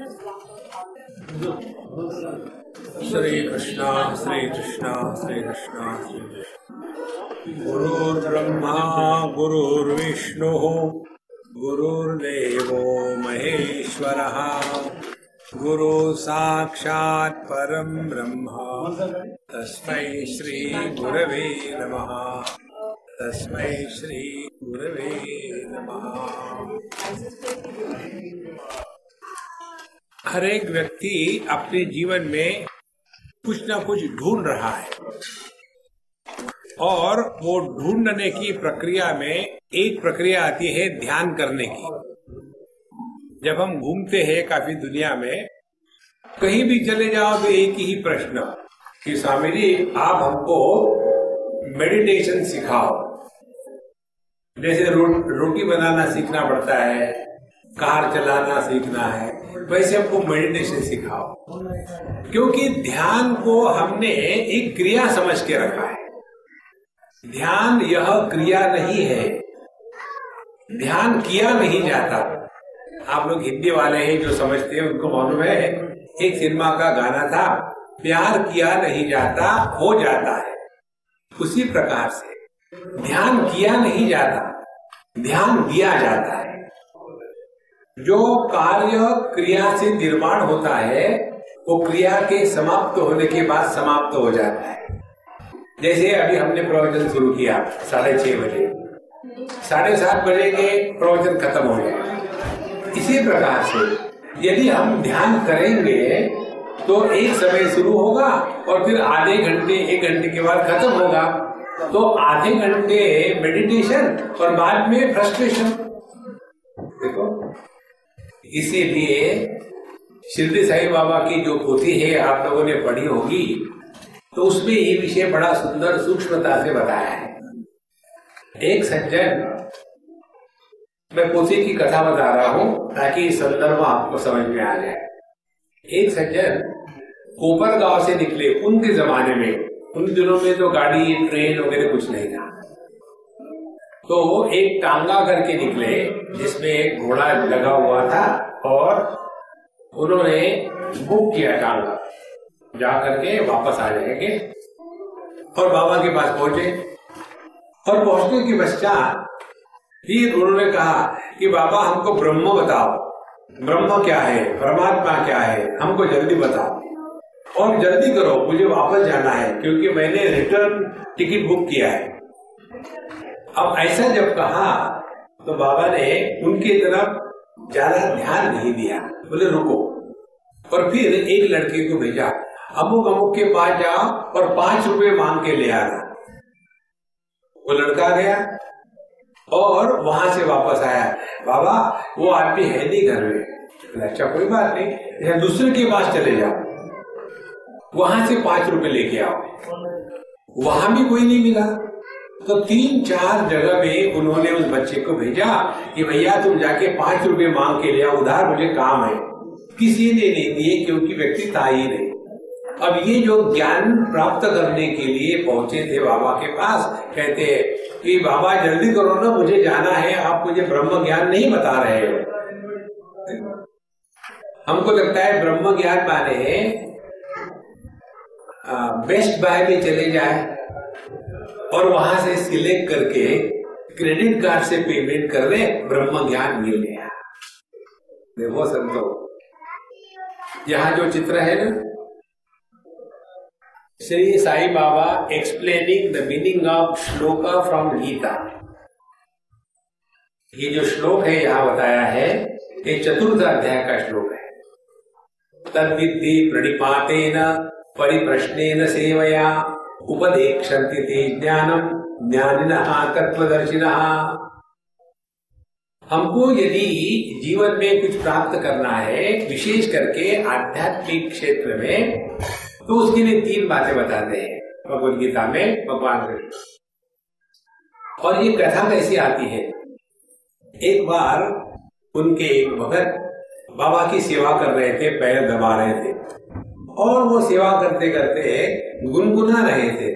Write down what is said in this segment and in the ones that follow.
श्री कृष्णा श्री कृष्णा श्री कृष्णा श्री कृष्ण। गुरुर्ब्रह्मा गुरुर्विष्णु गुरुर्देवो महेश्वरः गुरु साक्षात् परं ब्रह्म तस्मै श्री गुरवे नमः। तस्मै श्री गुरवे नमः। हर एक व्यक्ति अपने जीवन में कुछ ना कुछ ढूंढ रहा है और वो ढूंढने की प्रक्रिया में एक प्रक्रिया आती है ध्यान करने की। जब हम घूमते हैं काफी दुनिया में, कहीं भी चले जाओ तो एक ही प्रश्न कि स्वामी जी आप हमको मेडिटेशन सिखाओ। जैसे रोटी बनाना सीखना पड़ता है, कार चलाना सीखना है, वैसे हमको मेडिटेशन सिखाओ। क्योंकि ध्यान को हमने एक क्रिया समझ के रखा है। ध्यान यह क्रिया नहीं है, ध्यान किया नहीं जाता। आप लोग हिंदी वाले हैं जो समझते हैं उनको मालूम है, एक सिनेमा का गाना था, प्यार किया नहीं जाता हो जाता है। उसी प्रकार से ध्यान किया नहीं जाता, ध्यान दिया जाता है। जो कार्य क्रिया से निर्माण होता है वो क्रिया के समाप्त होने के बाद समाप्त हो जाता है। जैसे अभी हमने प्रवचन शुरू किया 6:30 बजे, 7:30 बजे के प्रवचन खत्म हो जाएगा। इसी प्रकार से यदि हम ध्यान करेंगे तो एक समय शुरू होगा और फिर आधे घंटे 1 घंटे के बाद खत्म होगा। तो आधे घंटे मेडिटेशन और बाद में फ्रस्ट्रेशन। देखो, इसीलिए शिरडी साईं बाबा की जो पोथी है आप लोगों ने पढ़ी होगी, तो उसमें ये विषय बड़ा सुंदर सूक्ष्मता से बताया है। एक सज्जन, मैं पोथी की कथा बता रहा हूं ताकि संदर्भ आपको समझ में आ जाए। एक सज्जन कोपर गांव से निकले। उनके जमाने में, उन दिनों में तो गाड़ी ट्रेन वगैरह कुछ नहीं था, तो एक टांगा करके निकले जिसमें एक घोड़ा लगा हुआ था और उन्होंने बुक किया टांगा, जा करके वापस आ जाएंगे। और बाबा के पास पहुंचे और पहुंचने के पश्चात फिर उन्होंने कहा कि बाबा हमको ब्रह्म बताओ, ब्रह्म क्या है, परमात्मा क्या है, हमको जल्दी बताओ और जल्दी करो, मुझे वापस जाना है क्योंकि मैंने रिटर्न टिकट बुक किया है। अब ऐसा जब कहा तो बाबा ने उनकी तरफ ज्यादा ध्यान नहीं दिया, बोले रुको। और फिर एक लड़के को भेजा, अमुक अमुक के पास जाओ और 5 रुपए मांग के ले आना। वो लड़का गया और वहां से वापस आया, बाबा वो आदमी है नहीं घर में। अच्छा कोई बात नहीं, दूसरे के पास चले जाओ, वहां से 5 रुपए लेके आओ। वहां भी कोई नहीं मिला तो 3-4 जगह में उन्होंने उस बच्चे को भेजा कि भैया तुम जाके 5 रुपए मांग के ले आओ, उधार मुझे काम है। किसी ने नहीं दिए क्योंकि व्यक्ति था ही नहीं। अब ये जो ज्ञान प्राप्त करने के लिए पहुंचे थे बाबा के पास, कहते हैं कि बाबा जल्दी करो ना, मुझे जाना है, आप मुझे ब्रह्म ज्ञान नहीं बता रहे हो। हमको लगता है ब्रह्म ज्ञान माने बेस्ट बाय में चले जाए और वहां से सिलेक्ट करके क्रेडिट कार्ड से पेमेंट कर दे, ब्रह्म ज्ञान मिल गया। देखो संतो, यहाँ जो चित्र है ना, Shri Sai Baba explaining the meaning of shloka from Gita. ये जो श्लोक है यहाँ बताया है, ये 4th अध्याय का श्लोक है। तद्विद्धि प्रणिपातेन परिप्रश्नेन सेवया उपदेक्षन्ति ते ज्ञानम ज्ञानिनः तत्त्वदर्शिनः। हमको यदि जीवन में कुछ प्राप्त करना है, विशेष करके आध्यात्मिक क्षेत्र में, तो उसके लिए 3 बातें बताते हैं भगवद गीता में भगवान कृष्ण। और ये कथा कैसी आती है, एक बार उनके एक भगत बाबा की सेवा कर रहे थे, पैर दबा रहे थे और वो सेवा करते करते गुनगुना रहे थे।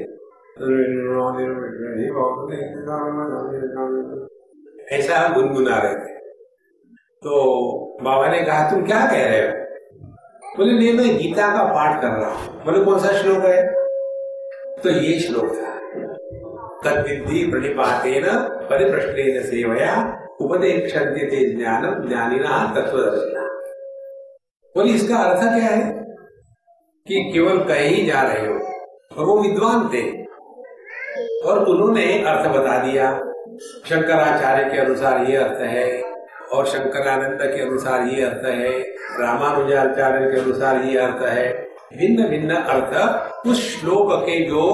ऐसा गुनगुना रहे थे। तो बाबा ने कहा तुम क्या कह रहे हो? बोले नहीं, मैं गीता का पाठ कर रहा हूं। बोले कौन सा श्लोक है? तो ये श्लोक था, तद्विद्धि प्रणिपातेन परिप्रश्नेन सेवया उपदेक्षन्ते ते ज्ञानम ज्ञानिनः तत्त्वदर्शिनः। बोले इसका अर्थ क्या है कि केवल कह ही जा रहे हो, और वो विद्वान थे और उन्होंने अर्थ बता दिया। शंकराचार्य के अनुसार ये अर्थ है, और शंकरानंद के अनुसार ये अर्थ है, रामानुजाचार्य के अनुसार ये अर्थ है। भिन्न भिन्न अर्थ उस श्लोक के जो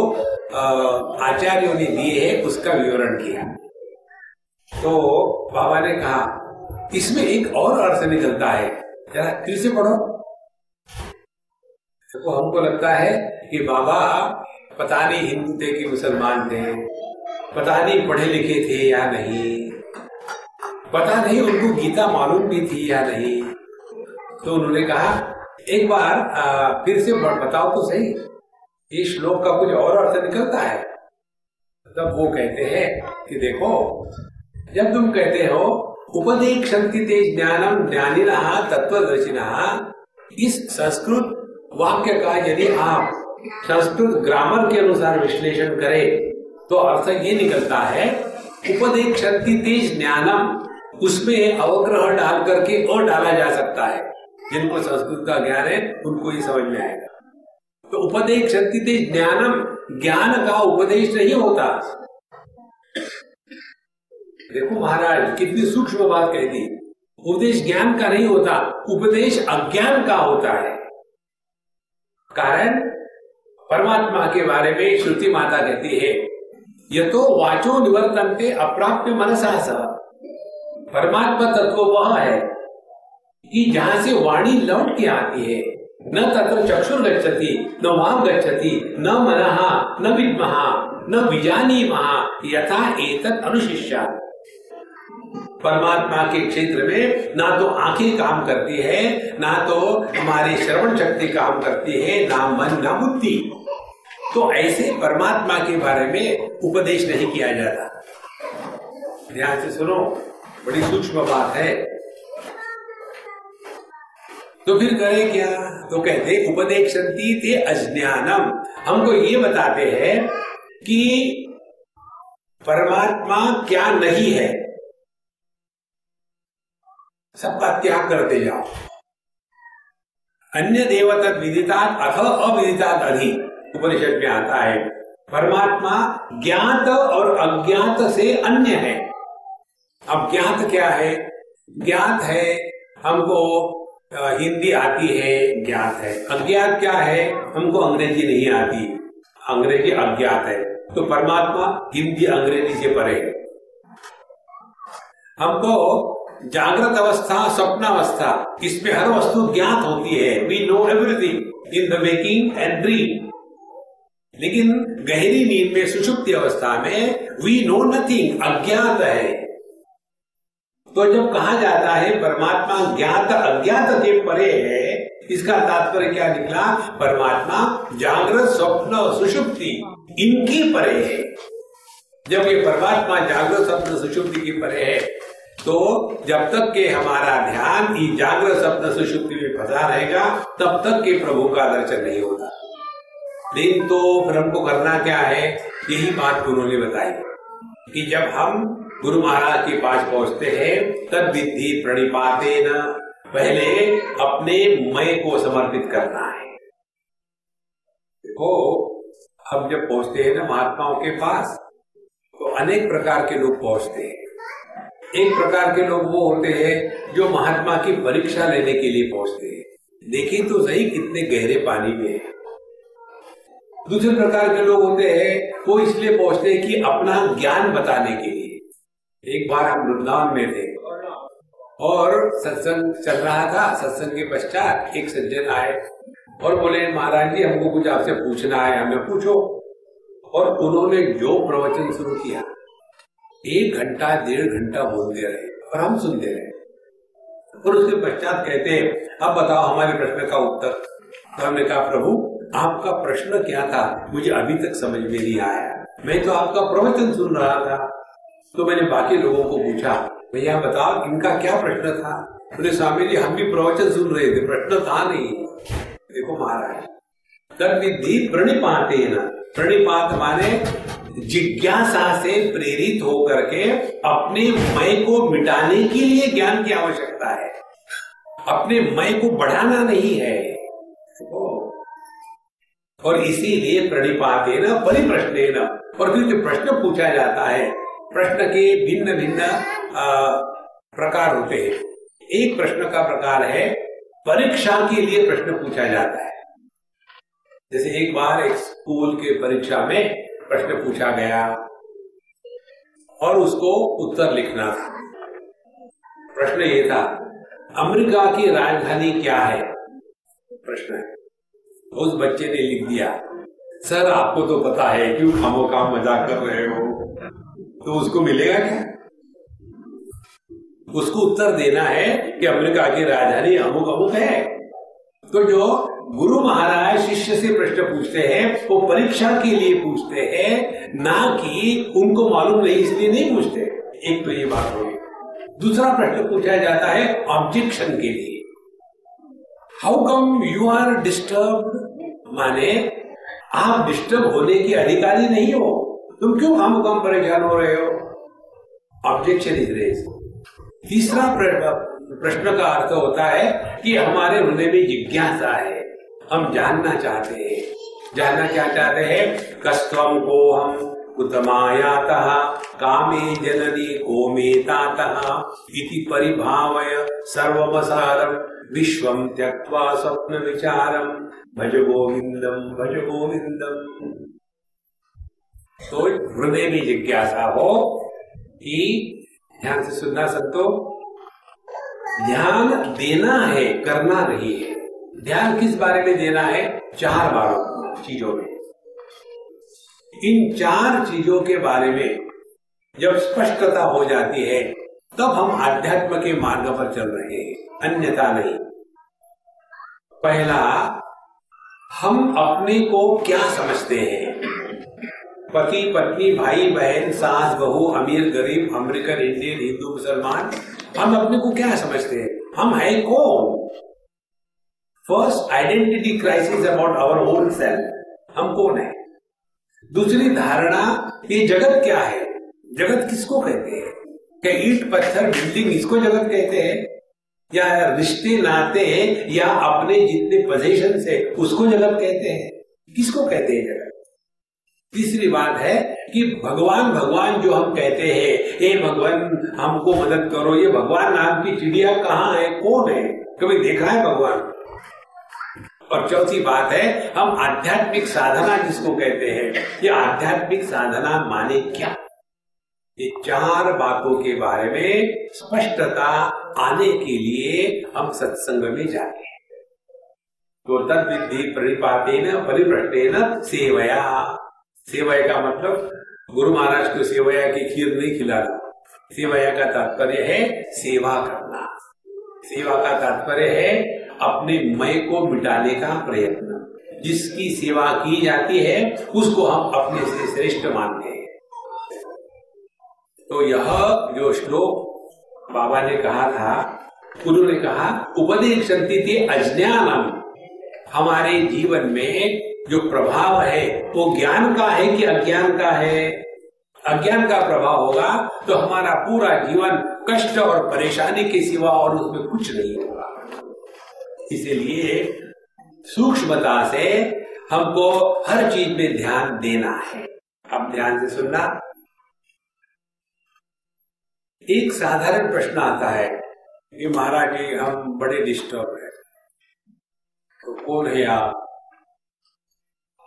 आचार्यों ने दिए हैं उसका विवरण किया। तो बाबा ने कहा इसमें एक और अर्थ निकलता है, जरा फिर से पढ़ो। तो हमको लगता है कि बाबा पता नहीं हिंदू थे कि मुसलमान थे, पता नहीं पढ़े लिखे थे या नहीं, पता नहीं उनको गीता मालूम भी थी या नहीं। तो उन्होंने कहा एक बार फिर से बताओ तो सही, इस श्लोक का कुछ और अर्थ निकलता है। तब वो कहते हैं कि देखो, जब तुम कहते हो उपदेक्षन्ति ते ज्ञानम ज्ञानिनः तत्त्वदर्शिनः, इस संस्कृत वाक्य का यदि आप संस्कृत ग्रामर के अनुसार विश्लेषण करें तो अर्थ ये निकलता है उपदेक्षन्ति ते ज्ञानम, उसमें अवग्रह डाल करके और डाला जा सकता है। जिनको संस्कृत का ज्ञान है उनको ये समझ में आएगा। तो उपदेक्षन्ति ते ज्ञानम, ज्ञान का उपदेश नहीं होता। देखो महाराज कितनी सूक्ष्म बात कह दी, उपदेश ज्ञान का नहीं होता, उपदेश अज्ञान का होता है। कारण परमात्मा के बारे में श्रुति माता कहती है यतो वाचो निवर्तन्ते अप्राप्य मनसा सह। परमात्मा तत्व वह है कि जहां से वाणी लौट के आती है, न तत्र चक्षुर गच्छति न वाम गच्छति न मनः न विद्मः न विजानीमः यथा एतत् अनुशिष्यात्। परमात्मा के क्षेत्र में ना तो आंखें काम करती है, ना तो हमारी श्रवण शक्ति काम करती है, ना मन ना बुद्धि। तो ऐसे परमात्मा के बारे में उपदेश नहीं किया जाता। ध्यान से सुनो, बड़ी सूक्ष्म बात है। तो फिर करें क्या? तो कहते उपदेक्षन्ति ते अज्ञानम, हमको ये बताते हैं कि परमात्मा क्या नहीं है, सबका त्याग करते जाओ। अन्य देवता विदितात् अथ अविदितात् अधि, उपनिषद में आता है परमात्मा ज्ञात और अज्ञात से अन्य है। अब ज्ञात क्या है? ज्ञात है हमको हिंदी आती है, ज्ञात है। अज्ञात क्या है? हमको अंग्रेजी नहीं आती, अंग्रेजी अज्ञात है। तो परमात्मा हिंदी अंग्रेजी से परे है। हमको जागृत अवस्था स्वप्नावस्था, इसमें हर वस्तु ज्ञात होती है। We know everything in the waking and dream. लेकिन गहरी नींद में सुषुप्ति अवस्था में वी नो नथिंग, अज्ञात है। तो जब कहा जाता है परमात्मा ज्ञात अज्ञात के परे है, इसका तात्पर्य क्या निकला? परमात्मा जागृत स्वप्न सुषुप्ति इनकी परे है। जब ये परमात्मा जागृत स्वप्न सुषुप्ति की परे है तो जब तक के हमारा ध्यान इस जागृत स्वप्न सुषुप्ति में फंसा रहेगा तब तक के प्रभु का दर्शन नहीं होता। लेकिन तो फिर हमको करना क्या है? यही बात उन्होंने बताई कि जब हम गुरु महाराज के पास पहुंचते हैं तब विधि प्रणिपातेन, पहले अपने मैं को समर्पित करना है। देखो अब जब पहुंचते हैं ना महात्माओं के पास तो अनेक प्रकार के लोग पहुंचते हैं। एक प्रकार के लोग वो होते हैं जो महात्मा की परीक्षा लेने के लिए पहुंचते हैं, देखिए तो सही कितने गहरे पानी में है। दूसरे प्रकार के लोग होते हैं वो इसलिए पहुंचते हैं कि अपना ज्ञान बताने के लिए। एक बार हम वृंदावन में थे और सत्संग चल रहा था। सत्संग के पश्चात एक सज्जन आए और बोले महाराज जी हमको कुछ आपसे पूछना है। हमें पूछो। और उन्होंने जो प्रवचन शुरू किया 1 घंटा 1.5 घंटा बोलते रहे और हम सुनते रहे। और उसके पश्चात कहते अब बताओ हमारे प्रश्न का उत्तर। तो हमने कहा प्रभु आपका प्रश्न क्या था? मुझे अभी तक समझ में नहीं आया, मैं तो आपका प्रवचन सुन रहा था। तो मैंने बाकी लोगों को पूछा भैया बताओ इनका क्या प्रश्न था? बोले स्वामी जी हम भी प्रवचन सुन रहे थे, प्रश्न था नहीं। देखो महाराज, तद विधि प्रणिपाते न, प्रणिपात माने जिज्ञासा से प्रेरित होकर के अपने मैं को मिटाने के लिए ज्ञान की आवश्यकता है, अपने मैं को बढ़ाना नहीं है। और इसीलिए प्रणिपाते न परिप्रश्ने न, और फिर जो प्रश्न पूछा जाता है, प्रश्न के भिन्न भिन्न प्रकार होते हैं। एक प्रश्न का प्रकार है परीक्षा के लिए प्रश्न पूछा जाता है। जैसे एक बार एक स्कूल के परीक्षा में प्रश्न पूछा गया और उसको उत्तर लिखना था। प्रश्न ये था, अमेरिका की राजधानी क्या है? प्रश्न है। उस बच्चे ने लिख दिया, सर आपको तो पता है, क्यों खामोखा मजाक कर रहे हो? तो उसको मिलेगा क्या? उसको उत्तर देना है कि अमेरिका की राजधानी अमुक अमुक है। तो जो गुरु महाराज शिष्य से प्रश्न पूछते हैं वो परीक्षा के लिए पूछते हैं, ना कि उनको मालूम नहीं इसलिए नहीं पूछते। एक तो ये बात होगी। दूसरा प्रश्न पूछा जाता है ऑब्जेक्शन के लिए, how come you are disturb, माने आप डिस्टर्ब होने के अधिकारी नहीं हो, तुम क्यों हम परेशान हो रहे हो? Objection is raised. तीसरा प्रश्न का अर्थ होता है कि हमारे हृदय में जिज्ञासा है, हम जानना चाहते हैं। जानना क्या चाहते हैं? कस्त्वं को हम कुतमायातः कामे जननी कोमेतातः इति परिभावय सर्वमसारम विश्वम त्यक्त्वा स्वप्न विचारम भज गोविंदम भज गोविंदम। तो हृदय में जिज्ञासा हो कि, ध्यान से सुनना संतो, ध्यान देना है, करना नहीं है। ध्यान किस बारे में देना है? 4 बारों चीजों में। इन 4 चीजों के बारे में जब स्पष्टता हो जाती है तब हम आध्यात्म के मार्ग पर चल रहे हैं, अन्यथा नहीं। पहला, हम अपने को क्या समझते हैं? पति पत्नी भाई बहन सास बहू अमीर गरीब अमेरिकन इंडियन हिंदू मुसलमान, हम अपने को क्या समझते हैं? हम है कौन? First identity crisis about our own self, हम कौन है। दूसरी धारणा, ये जगत क्या है? जगत किसको कहते हैं? क्या ईंट पत्थर बिल्डिंग इसको जगत कहते हैं, या रिश्ते नाते या अपने जितने पोजीशन है उसको जगत कहते हैं? किसको कहते हैं जगत? तीसरी बात है कि भगवान भगवान जो हम कहते हैं, हे भगवान हमको मदद करो, ये भगवान नाम की चिड़िया कहाँ है, कौन है, कभी देखा है भगवान? और चौथी बात है, हम आध्यात्मिक साधना जिसको कहते हैं, ये आध्यात्मिक साधना माने क्या? ये 4 बातों के बारे में स्पष्टता आने के लिए हम सत्संग में जाते हैं। तो तद विधि प्रणिपातेन परिप्रश्नेन सेवया। सेवया का मतलब गुरु महाराज को सेवया की खीर नहीं खिलाना। सेवया का तात्पर्य है सेवा करना। सेवा का तात्पर्य है अपने मैं को मिटाने का प्रयत्न। जिसकी सेवा की जाती है उसको हम अपने से श्रेष्ठ मानते हैं। तो यह जो श्लोक बाबा ने कहा था, उन्होंने कहा उपदेशन्ति ते अज्ञानम, हमारे जीवन में जो प्रभाव है वो ज्ञान का है कि अज्ञान का है? अज्ञान का प्रभाव होगा तो हमारा पूरा जीवन कष्ट और परेशानी के सिवा और उसमें कुछ नहीं होगा। इसलिए सूक्ष्मता से हमको हर चीज में ध्यान देना है। अब ध्यान से सुनना। एक साधारण प्रश्न आता है कि महाराज जी हम बड़े डिस्टर्ब हैं। तो कौन है आप?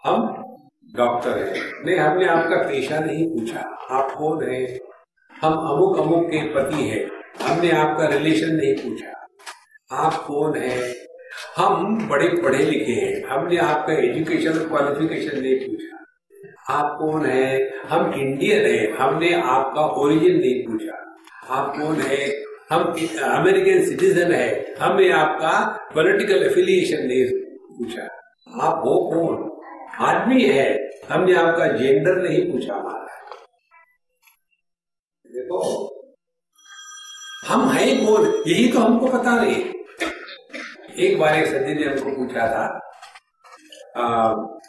हम डॉक्टर हैं। नहीं, हमने आपका पेशा नहीं पूछा, आप कौन है? हम अमुक अमुक के पति हैं, हमने आपका रिलेशन नहीं पूछा, आप कौन है? हम बड़े पढ़े लिखे हैं, हमने आपका एजुकेशन क्वालिफिकेशन नहीं पूछा, आप कौन है? हम इंडियन हैं, हमने आपका ओरिजिन नहीं पूछा, आप कौन है? हम अमेरिकन सिटीजन है, हमने आपका पॉलिटिकल एफिलिएशन नहीं पूछा, आप वो कौन? आदमी है, हमने आपका जेंडर नहीं पूछा। हमारा देखो, हम हैं कौन, यही तो हमको पता नहीं। एक बार एक सज्जन ने हमको पूछा था,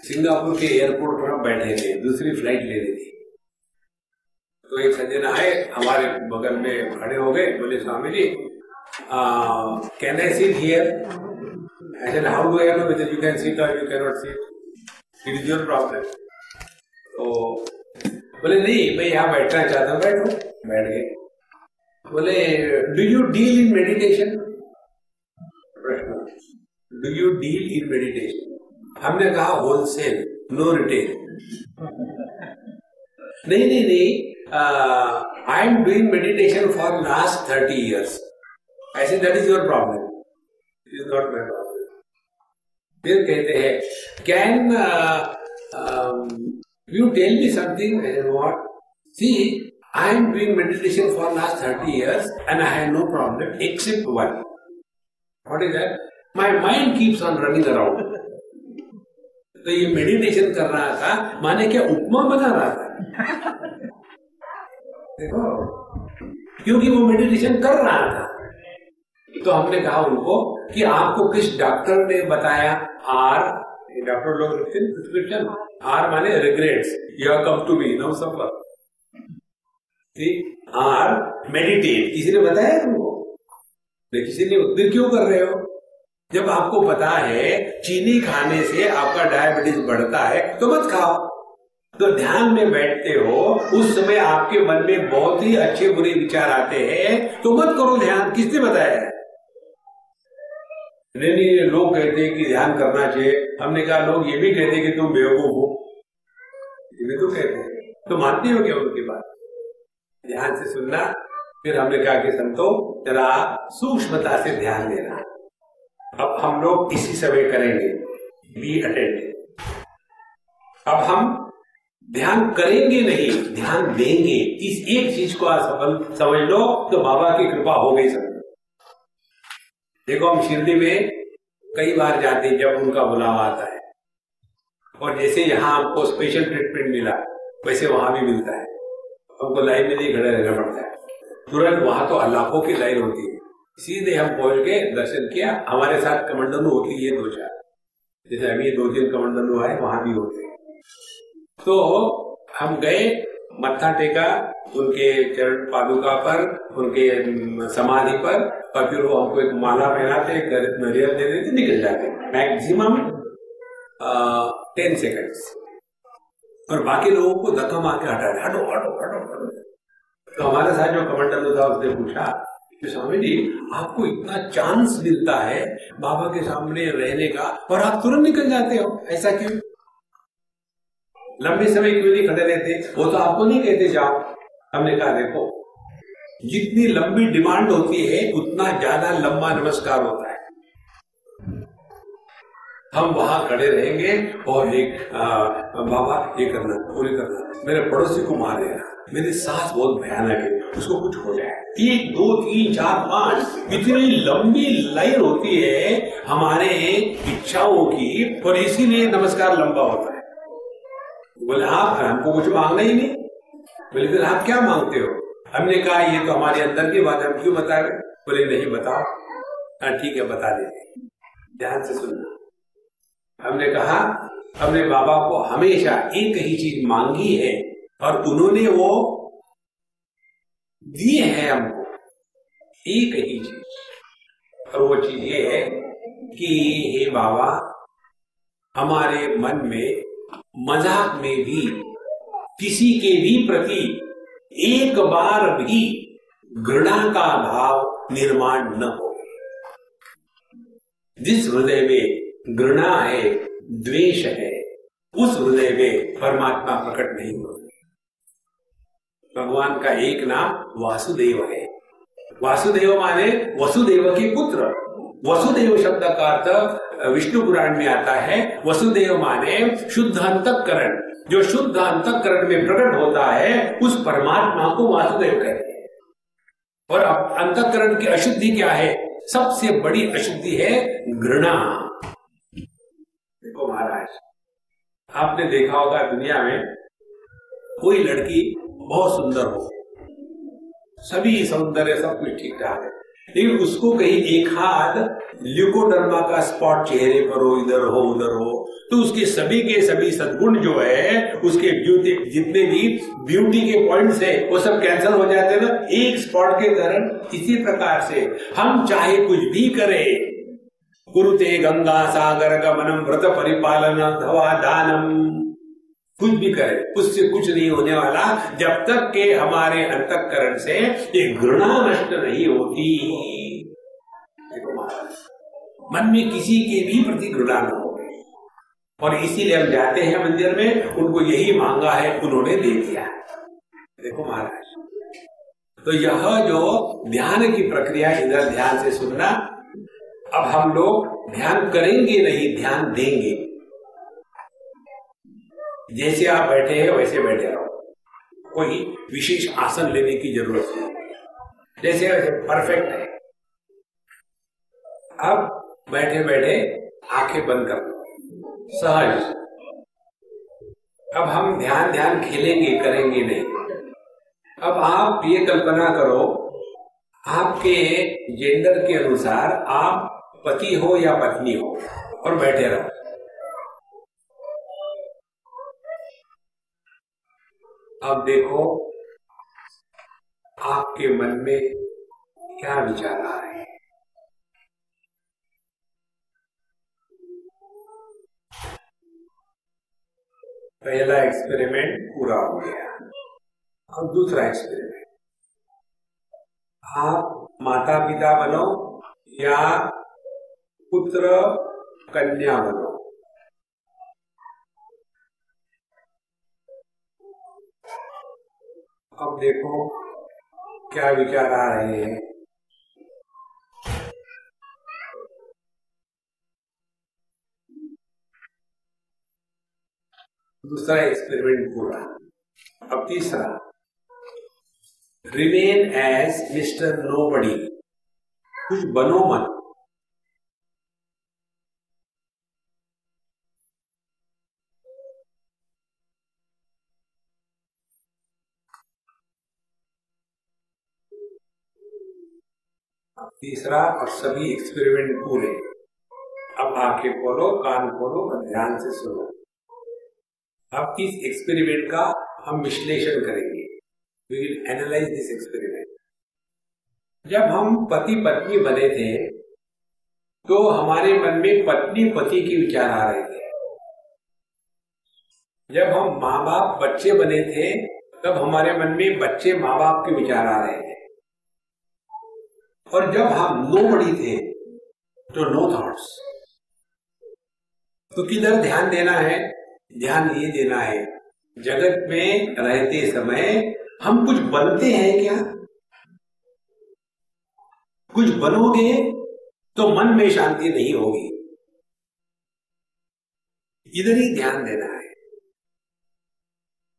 सिंगापुर के एयरपोर्ट पर हम बैठे थे, दूसरी फ्लाइट लेनी थी। तो एक सज्जन आए, हमारे बगल में खड़े हो गए, बोले Swami ji can I sit here? I said how do I know whether you can sit or you can not sit, it is your problem. तो बोले नहीं, मैं यहाँ बैठना चाहता हूँ, बैठो। बैठ गए। बोले do you deal in meditation? प्रश्न, do you deal in meditation? हमने कहा होलसेल, नो रिटेल। नहीं, I am doing meditation for last 30 years। ऐसे that is your problem, is not my problem. फिर कहते हैं can you tell me something? What? See I am doing meditation for last 30 years and I have no problem except one. What is that? My mind keeps on running around. तो ये meditation कर रहा था, माने क्या उपमा बना रहा था? देखो, क्योंकि वो मेडिटेशन कर रहा था। तो हमने कहा उनको कि आपको किस डॉक्टर ने बताया? डॉक्टर लोग लिखते हैं प्रिस्क्रिप्शन, आर माने regrets, you have come to me, now suffer. Meditate, किसी ने बताया तुमको? किसी ने? फिर क्यों कर रहे हो? जब आपको पता है चीनी खाने से आपका डायबिटीज बढ़ता है तो मत खाओ। तो ध्यान में बैठते हो, उस समय आपके मन में बहुत ही अच्छे बुरे विचार आते हैं तो मत करो ध्यान। किसने बताया? नहीं, लोग कहते हैं कि ध्यान करना चाहिए। हमने कहा लोग ये भी कहते हैं कि तुम बेवकूफ हो, ये भी तो कहते हैं, तो मानते हो क्या उनकी बात? ध्यान से सुनना। फिर हमने कहा कि संतो जरा सूक्ष्मता से ध्यान देना। अब हम लोग इसी समय करेंगे, बी अटेंटिव। अब हम ध्यान करेंगे नहीं, ध्यान देंगे। इस एक चीज को आप समझ लो तो बाबा की कृपा हो गई सब। देखो, हम शिरडी में कई बार जाते हैं जब उनका बुलावा आता है, और जैसे यहाँ हमको स्पेशल ट्रीटमेंट मिला वैसे वहां भी मिलता है। हमको लाइन में नहीं खड़े रहना पड़ता है, तुरंत वहां तो लाखों की लाइन होती है। सीधे हम पहुंच के दर्शन किया। हमारे साथ कमंडलू होती है 2-4, जैसे अभी 2-3 कमंडलू आए, वहां भी होते हैं। तो हम गए, मत्था टेका उनके चरण पादुका पर, उनके समाधि पर, और फिर वो हमको एक माला पहनाते, नरियल दे देते, निकल जाते। मैक्सिमम 10 सेकंड्स, और बाकी लोगों को धक्का मार के हटा दे, हटो हटो हटो हटो। तो हमारे साथ जो कमांडर था उसने पूछा कि स्वामी जी आपको इतना चांस मिलता है बाबा के सामने रहने का और आप तुरंत निकल जाते हो, ऐसा क्यों? लंबे समय क्यों नहीं खड़े रहते? वो तो आपको नहीं कहते जाओ। हमने कहा देखो, जितनी लंबी डिमांड होती है उतना ज्यादा लंबा नमस्कार होता है। हम वहां खड़े रहेंगे और एक बाबा ये करना, पूरी करना, मेरे पड़ोसी को मार देना, मेरी सांस बहुत भयानक है, उसको कुछ हो जाए। 1, 2, 3, 4, 5 इतनी लंबी लाइन होती है हमारे इच्छाओं की, और इसीलिए नमस्कार लंबा होता है। बोले आप, हमको कुछ मांगना ही नहीं। बोले फिर आप क्या मांगते हो? हमने कहा ये तो हमारे अंदर की बात, हम क्यों बताए? बोले नहीं बताओ। हाँ ठीक है, बता देते, ध्यान से सुनना। हमने कहा हमने बाबा को हमेशा एक ही चीज मांगी है और उन्होंने वो दी है हमको, एक ही चीज, और वो चीज ये है कि हे बाबा, हमारे मन में मजाक में भी किसी के भी प्रति एक बार भी घृणा का भाव निर्माण न हो। जिस हृदय में घृणा है, द्वेष है, उस हृदय में परमात्मा प्रकट नहीं होते। भगवान का एक नाम वासुदेव है। वासुदेव माने वसुदेव के पुत्र। वसुदेव शब्द का अर्थ विष्णु पुराण में आता है। वसुदेव माने शुद्ध अंतःकरण, जो शुद्ध अंतःकरण में प्रकट होता है उस परमात्मा को वासुदेव कहते हैं। और अंतःकरण की अशुद्धि क्या है? सबसे बड़ी अशुद्धि है घृणा। देखो महाराज, आपने देखा होगा दुनिया में कोई लड़की बहुत सुंदर हो, सभी सौंदर्य सब कुछ ठीक ठाक है, लेकिन उसको कहीं एक हाथ ल्यूकोडर्मा का स्पॉट चेहरे पर हो, इधर हो उधर हो, तो उसके सभी के सभी सद्गुण जो है, उसके ब्यूटी जितने भी ब्यूटी के पॉइंट्स है वो सब कैंसिल हो जाते हैं ना एक स्पॉट के कारण। इसी प्रकार से हम चाहे कुछ भी करें, कुरुते गंगा सागर गमनम व्रत परिपालन अथवा दानम, कुछ भी करे उससे कुछ नहीं होने वाला जब तक के हमारे अंतःकरण से ये घृणा नष्ट नहीं होती। देखो महाराज, मन में किसी के भी प्रति घृणा न हो, और इसीलिए हम जाते हैं मंदिर में, उनको यही मांगा है, उन्होंने दे दिया। देखो महाराज, तो यह जो ध्यान की प्रक्रिया, इधर ध्यान से सुनना। अब हम लोग ध्यान करेंगे नहीं, ध्यान देंगे। जैसे आप बैठे हैं वैसे बैठे रहो, कोई विशेष आसन लेने की जरूरत नहीं, जैसे वैसे परफेक्ट है। अब बैठे बैठे आंखें बंद कर दो, सहज। अब हम ध्यान खेलेंगे करेंगे नहीं। अब आप ये कल्पना करो, आपके जेंडर के अनुसार आप पति हो या पत्नी हो, और बैठे रहो। अब देखो आपके मन में क्या विचार आ रहे हैं। पहला एक्सपेरिमेंट पूरा हो गया। अब दूसरा एक्सपेरिमेंट, आप माता पिता बनो या पुत्र कन्या बनो। अब देखो क्या विचार आ रहे हैं। दूसरा एक्सपेरिमेंट पूरा। अब तीसरा, रिमेन एज मिस्टर नोबडी, कुछ बनो मत। तीसरा और सभी एक्सपेरिमेंट पूरे। अब आंखें खोलो, कान खोलो और ध्यान से सुनो। अब इस एक्सपेरिमेंट का हम विश्लेषण करेंगे। We will analyse this experiment. जब हम पति पत्नी बने थे तो हमारे मन में पत्नी पति के विचार आ रहे थे। जब हम माँ बाप बच्चे बने थे तब हमारे मन में बच्चे माँ बाप के विचार आ रहे थे। और जब हम नोबडी थे तो नो थॉट्स। तो किधर ध्यान देना है? ध्यान ये देना है, जगत में रहते समय हम कुछ बनते हैं क्या? कुछ बनोगे तो मन में शांति नहीं होगी। इधर ही ध्यान देना है।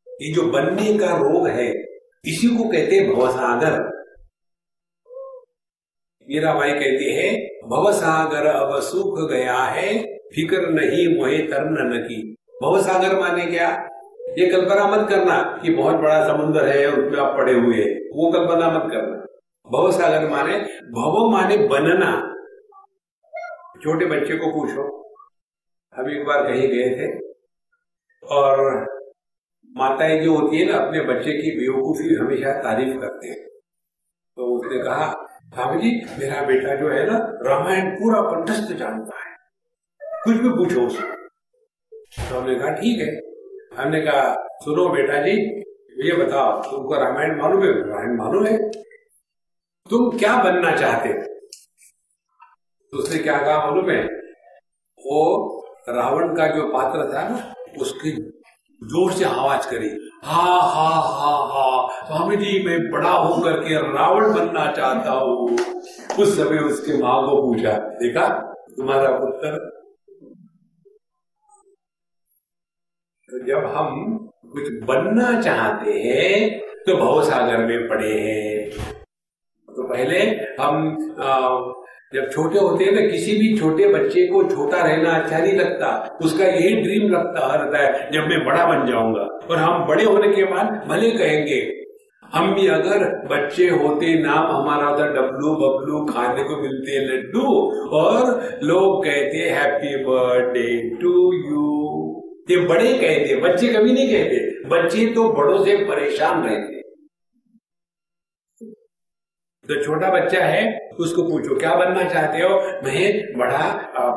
ये जो बनने का रोग है इसी को कहते हैं भवसागर। मीराबाई कहती है, भवसागर अब सूख गया है, फिक्र नहीं मोहे तरन न की। भवसागर माने क्या? ये कल्पना मत करना कि बहुत बड़ा समुद्र है और उसमें आप पड़े हुए हैं, वो कल्पना मत करना। भवसागर माने, भव माने बनना। छोटे बच्चे को पूछो, हम एक बार कहीं गए थे और माताएं जो होती है ना अपने बच्चे की बेवकूफी हमेशा तारीफ करते हैं। तो उसने कहा, भाभी जी मेरा बेटा जो है ना रामायण पूरा कंठस्थ जानता है, कुछ भी पूछो उसको। तो हमने कहा ठीक है। हमने कहा सुनो बेटा जी, ये बताओ तुमको रामायण मालूम है? रामायण मालूम है। तुम क्या बनना चाहते? तो उसने क्या कहा मालूम है? वो रावण का जो पात्र था ना उसकी जोर से आवाज करी, हा हा हा हा, स्वामी जी मैं बड़ा होकर के रावण बनना चाहता हूँ। उस समय उसके माँ को पूछा, देखा तुम्हारा पुत्र। तो जब हम कुछ बनना चाहते हैं तो भवसागर में पड़े हैं। तो पहले हम जब छोटे होते हैं ना, किसी भी छोटे बच्चे को छोटा रहना अच्छा नहीं लगता, उसका यही ड्रीम रहता है जब मैं बड़ा बन जाऊंगा। और हम बड़े होने के बाद भले कहेंगे हम भी अगर बच्चे होते, नाम हमारा होता डब्लू बबलू, खाने को मिलते लड्डू और लोग कहते हैप्पी बर्थडे टू यू। ये बड़े कहते, बच्चे कभी नहीं कहते। बच्चे तो बड़ों से परेशान रहते। तो छोटा बच्चा है, उसको पूछो क्या बनना चाहते हो? मैं बड़ा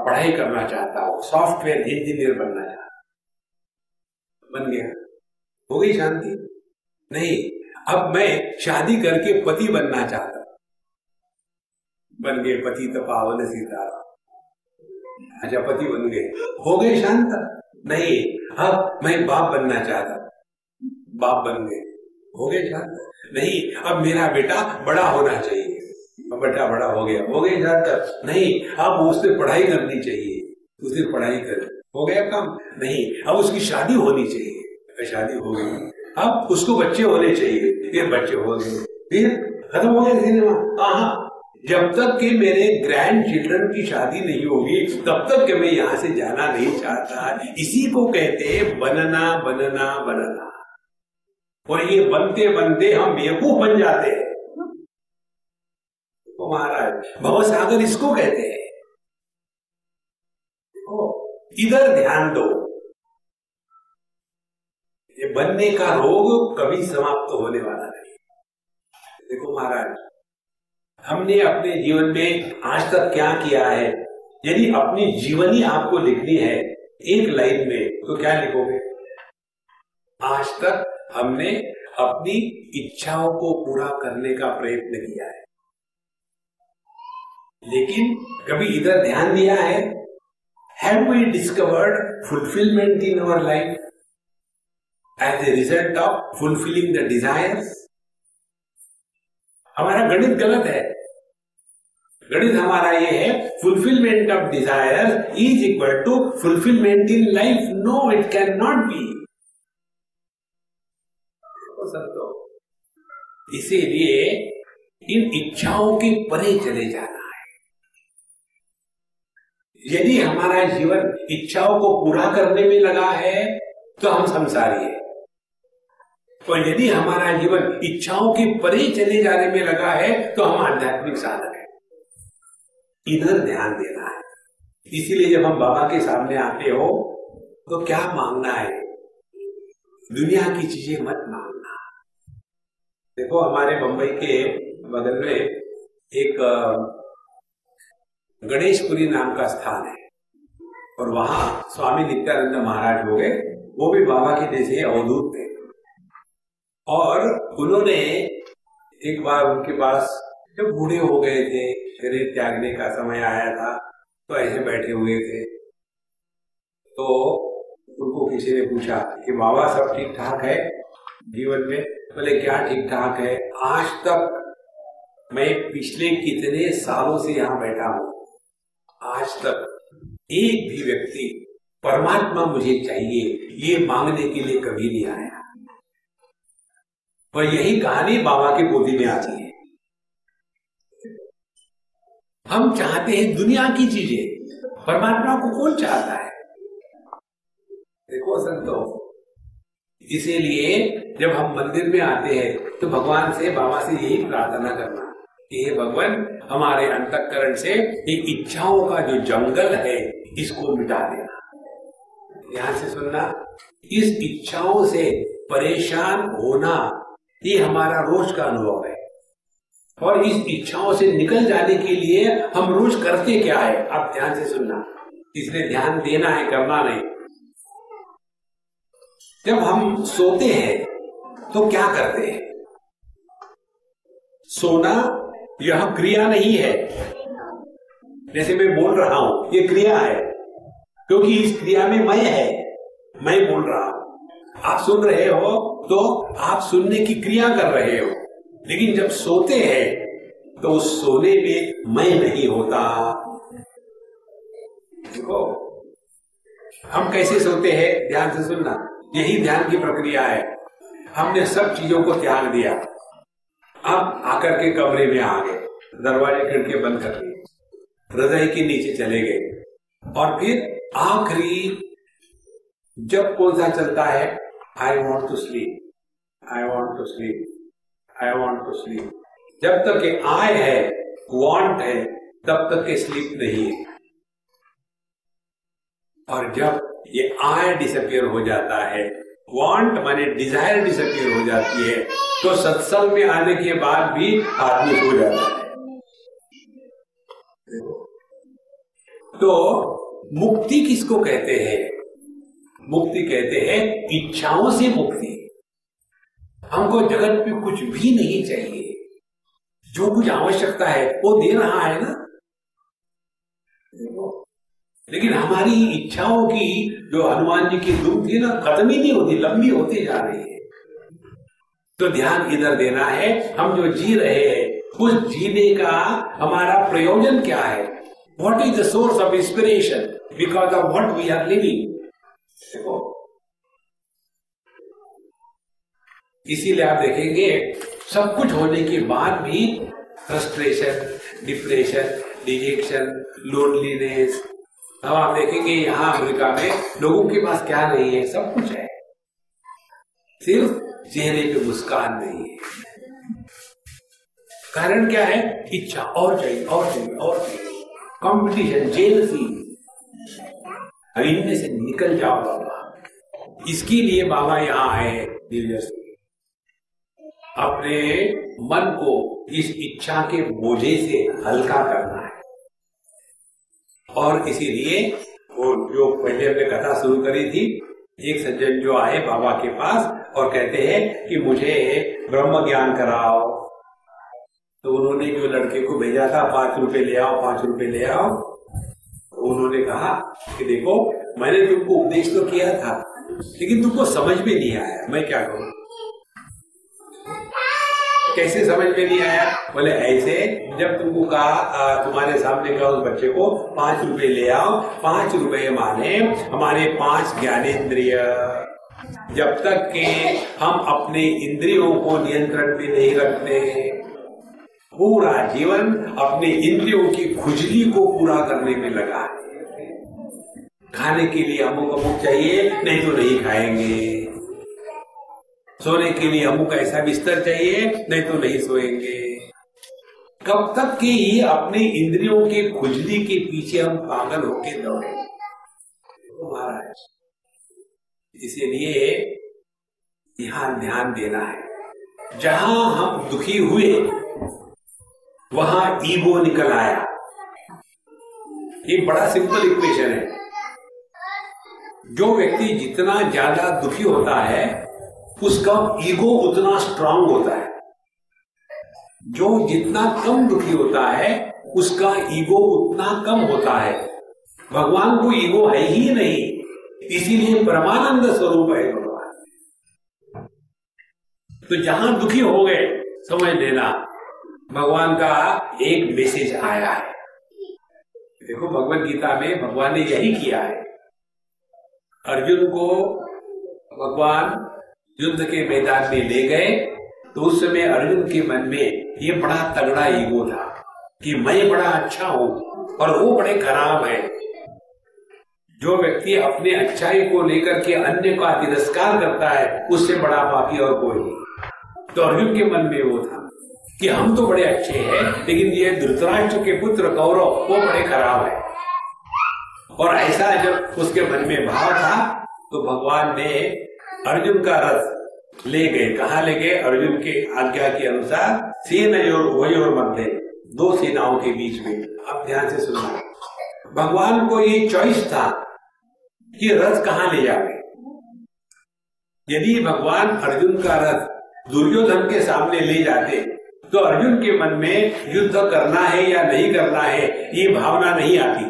पढ़ाई करना चाहता हूँ, सॉफ्टवेयर इंजीनियर बनना चाहता हूँ। बन गया, हो गई शांति? नहीं, अब मैं शादी करके पति बनना चाहता हूँ। बन गए पति तो पावन सीताराम। अच्छा, पति बन गए, हो गए शांत? नहीं, अब मैं बाप बनना चाहता हूँ, बाप बन गए, हो गए शांत? नहीं, अब मेरा बेटा बड़ा होना चाहिए, अब बेटा बड़ा हो गया, हो गए शांत? नहीं, अब उससे पढ़ाई करनी चाहिए, उससे पढ़ाई कर, हो गया काम? नहीं, अब उसकी शादी होनी चाहिए, शादी हो गई। अब उसको बच्चे होने चाहिए, फिर बच्चे हो गए, फिर खत्म हो गया सिनेमा। जब तक कि मेरे ग्रैंड चिल्ड्रन की शादी नहीं होगी तब तक कि मैं यहाँ से जाना नहीं चाहता। इसी को कहते हैं बनना बनना बनना। और ये बनते बनते हम बेवकूफ बन जाते हैं। तो महाराज भवसागर इसको कहते हैं। इधर ध्यान दो, ये बनने का रोग कभी समाप्त होने वाला नहीं। देखो महाराज, हमने अपने जीवन में आज तक क्या किया है? यदि अपनी जीवनी आपको लिखनी है एक लाइन में, तो क्या लिखोगे? आज तक हमने अपनी इच्छाओं को पूरा करने का प्रयत्न किया है, लेकिन कभी इधर ध्यान दिया है? Have we discovered fulfillment in our life as a result of fulfilling the desires? हमारा गणित गलत है। गणित हमारा ये है, fulfilment of desire is equal to fulfilment in life. No, it can not be. इसीलिए इन इच्छाओं के परे चले जाना है। यदि हमारा जीवन इच्छाओं को पूरा करने में लगा है तो हम संसारी है, और यदि हमारा जीवन इच्छाओं के परे चले जाने में लगा है तो हम आध्यात्मिक साधक है। इधर ध्यान देना है। इसीलिए जब हम बाबा के सामने आते हो तो क्या मांगना है? दुनिया की चीजें मत मांगना। देखो, हमारे मुंबई के बगल में एक गणेशपुरी नाम का स्थान है, और वहां स्वामी नित्यानंद महाराज हो गए। वो भी बाबा के जैसे अवधूत थे, और उन्होंने एक बार उनके पास, जब बूढ़े हो गए थे, शरीर त्यागने का समय आया था, तो ऐसे बैठे हुए थे। तो उनको किसी ने पूछा कि बाबा सब ठीक ठाक है जीवन में? बोले क्या ठीक ठाक है? आज तक मैं पिछले कितने सालों से यहाँ बैठा हूँ, आज तक एक भी व्यक्ति परमात्मा मुझे चाहिए ये मांगने के लिए कभी नहीं आया। और यही कहानी बाबा के पोथी में आती है। हम चाहते हैं दुनिया की चीजें, परमात्मा को कौन चाहता है? देखो संतो, इसीलिए जब हम मंदिर में आते हैं तो भगवान से, बाबा से यही प्रार्थना करना कि हे भगवान, हमारे अंतःकरण से ये इच्छाओं का जो जंगल है इसको मिटा देना। ध्यान से सुनना, इस इच्छाओं से परेशान होना ये हमारा रोज का अनुभव है, और इस इच्छाओं से निकल जाने के लिए हम रोज करते क्या है? आप ध्यान से सुनना, इसलिए ध्यान देना है, करना नहीं। जब हम सोते हैं तो क्या करते हैं? सोना यह क्रिया नहीं है। जैसे मैं बोल रहा हूं, ये क्रिया है, क्योंकि इस क्रिया में मैं है, मैं बोल रहा हूं। आप सुन रहे हो तो आप सुनने की क्रिया कर रहे हो, लेकिन जब सोते हैं तो उस सोने में मैं नहीं होता। देखो हम कैसे सोते हैं, ध्यान से सुनना, यही ध्यान की प्रक्रिया है। हमने सब चीजों को त्याग दिया, अब आकर के कमरे में आ गए, दरवाजे खिड़की बंद कर दिए, हृदय के नीचे चले गए, और फिर आखिरी जब कौन सा चलता है? I want to sleep, I want to sleep, I want to sleep. जब तक ये आई है, वांट है, तब तक के स्लीप नहीं है। और जब ये आई डिसअपियर हो जाता है, वांट माने डिजायर डिसअपियर हो जाती है, तो सत्संग में आने के बाद भी आदमी सो जाता है। तो मुक्ति किसको कहते हैं? मुक्ति कहते हैं इच्छाओं से मुक्ति। हमको जगत में कुछ भी नहीं चाहिए, जो कुछ आवश्यकता है वो दे रहा है ना। लेकिन हमारी इच्छाओं की जो हनुमान जी की धूप थी ना, खत्म ही नहीं होती, लंबी होती जा रही है। तो ध्यान इधर देना है। हम जो जी रहे हैं उस जीने का हमारा प्रयोजन क्या है? What is the source of inspiration because of what we are living. देखो, इसीलिए आप देखेंगे सब कुछ होने के बाद भी फ्रस्ट्रेशन, डिप्रेशन, डिजेक्शन, लोनलीनेस। अब आप देखेंगे यहाँ अमेरिका में लोगों के पास क्या नहीं है? सब कुछ है, सिर्फ चेहरे पे मुस्कान नहीं है। कारण क्या है? इच्छा और चाहिए, और चाहिए, और चाहिए, कॉम्पिटिशन, जेलसी। अब इनमें से निकल जाओ बाबा। इसके लिए बाबा यहाँ आए न्यू जर्सी। अपने मन को इस इच्छा के बोझे से हल्का करना है। और इसीलिए वो जो पहले हमने कथा शुरू करी थी, एक सज्जन जो आए बाबा के पास और कहते हैं कि मुझे ब्रह्म ज्ञान कराओ। तो उन्होंने जो लड़के को भेजा था 5 रुपए ले आओ, 5 रुपए ले आओ, उन्होंने कहा कि देखो मैंने तुमको उपदेश तो किया था लेकिन तुमको समझ में नहीं आया, मैं क्या करूं? कैसे समझ में नहीं आया? बोले ऐसे, जब तुमको कहा तुम्हारे सामने कहा उस बच्चे को 5 रुपए ले आओ, 5 रुपए माने हमारे 5 ज्ञानेंद्रिय। जब तक के हम अपने इंद्रियों को नियंत्रण में नहीं रखते, पूरा जीवन अपने इंद्रियों की खुजली को पूरा करने में लगा है। खाने के लिए अमुक अमुक चाहिए, नहीं तो नहीं खाएंगे। सोने के लिए अमुक ऐसा बिस्तर चाहिए, नहीं तो नहीं सोएंगे। कब तक कि ये अपने इंद्रियों के खुजली के पीछे हम पागल होके दौड़े महाराज। इसीलिए यहाँ ध्यान देना है। जहां हम दुखी हुए वहां ईगो निकल आया। ये बड़ा सिंपल इक्वेशन है। जो व्यक्ति जितना ज्यादा दुखी होता है उसका ईगो उतना स्ट्रांग होता है। जो जितना कम दुखी होता है उसका ईगो उतना कम होता है। भगवान को ईगो है ही नहीं, इसीलिए परमानंद स्वरूप है भगवान। तो जहां दुखी हो गए समझ लेना भगवान का एक मैसेज आया है। देखो भगवत गीता में भगवान ने यही किया है। अर्जुन को भगवान युद्ध के मैदान में ले गए तो उस समय अर्जुन के मन में ये बड़ा तगड़ा ईगो था कि मैं बड़ा अच्छा हूं और वो बड़े खराब है। जो व्यक्ति अपने अच्छाई को लेकर के अन्य का तिरस्कार करता है उससे बड़ा पापी और कोई नहीं। तो अर्जुन के मन में वो था कि हम तो बड़े अच्छे हैं, लेकिन ये धृतराष्ट्र के पुत्र कौरव वो बड़े खराब है। और ऐसा जब उसके मन में भाव था तो भगवान ने अर्जुन का रथ ले गए। कहाँ ले गए? अर्जुन के आज्ञा के अनुसार सेनयोर उभयोर मध्य, 2 सेनाओं के बीच में। अब ध्यान से सुनना, भगवान को ये चॉइस था कि रथ कहाँ ले जाए। यदि भगवान अर्जुन का रथ दुर्योधन के सामने ले जाते तो अर्जुन के मन में युद्ध करना है या नहीं करना है ये भावना नहीं आती,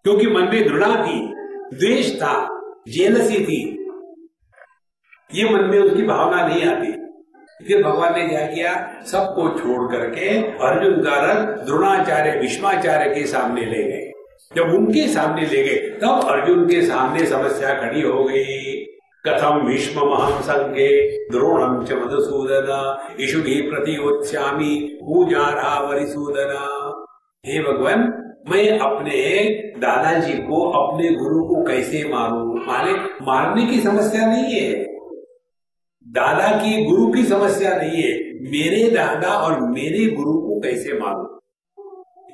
क्योंकि मन में घृणा थी, द्वेष था, जेलसी थी, ये मन में उसकी भावना नहीं आती। फिर भगवान ने क्या किया? सबको छोड़ करके अर्जुन का रथ द्रोणाचार्य भीष्माचार्य के सामने ले गए। जब उनके सामने ले गए तब अर्जुन के सामने समस्या खड़ी हो गई। कथम भीष्ममहं संगे द्रोणं च मधुसूदन इषुभिः प्रतियोत्स्यामि पूजार्हा वरिसूदन। हे भगवान, मैं अपने दादाजी को, अपने गुरु को कैसे मारूं? माने मारने की समस्या नहीं है, दादा की गुरु की समस्या नहीं है, मेरे दादा और मेरे गुरु को कैसे मालूम।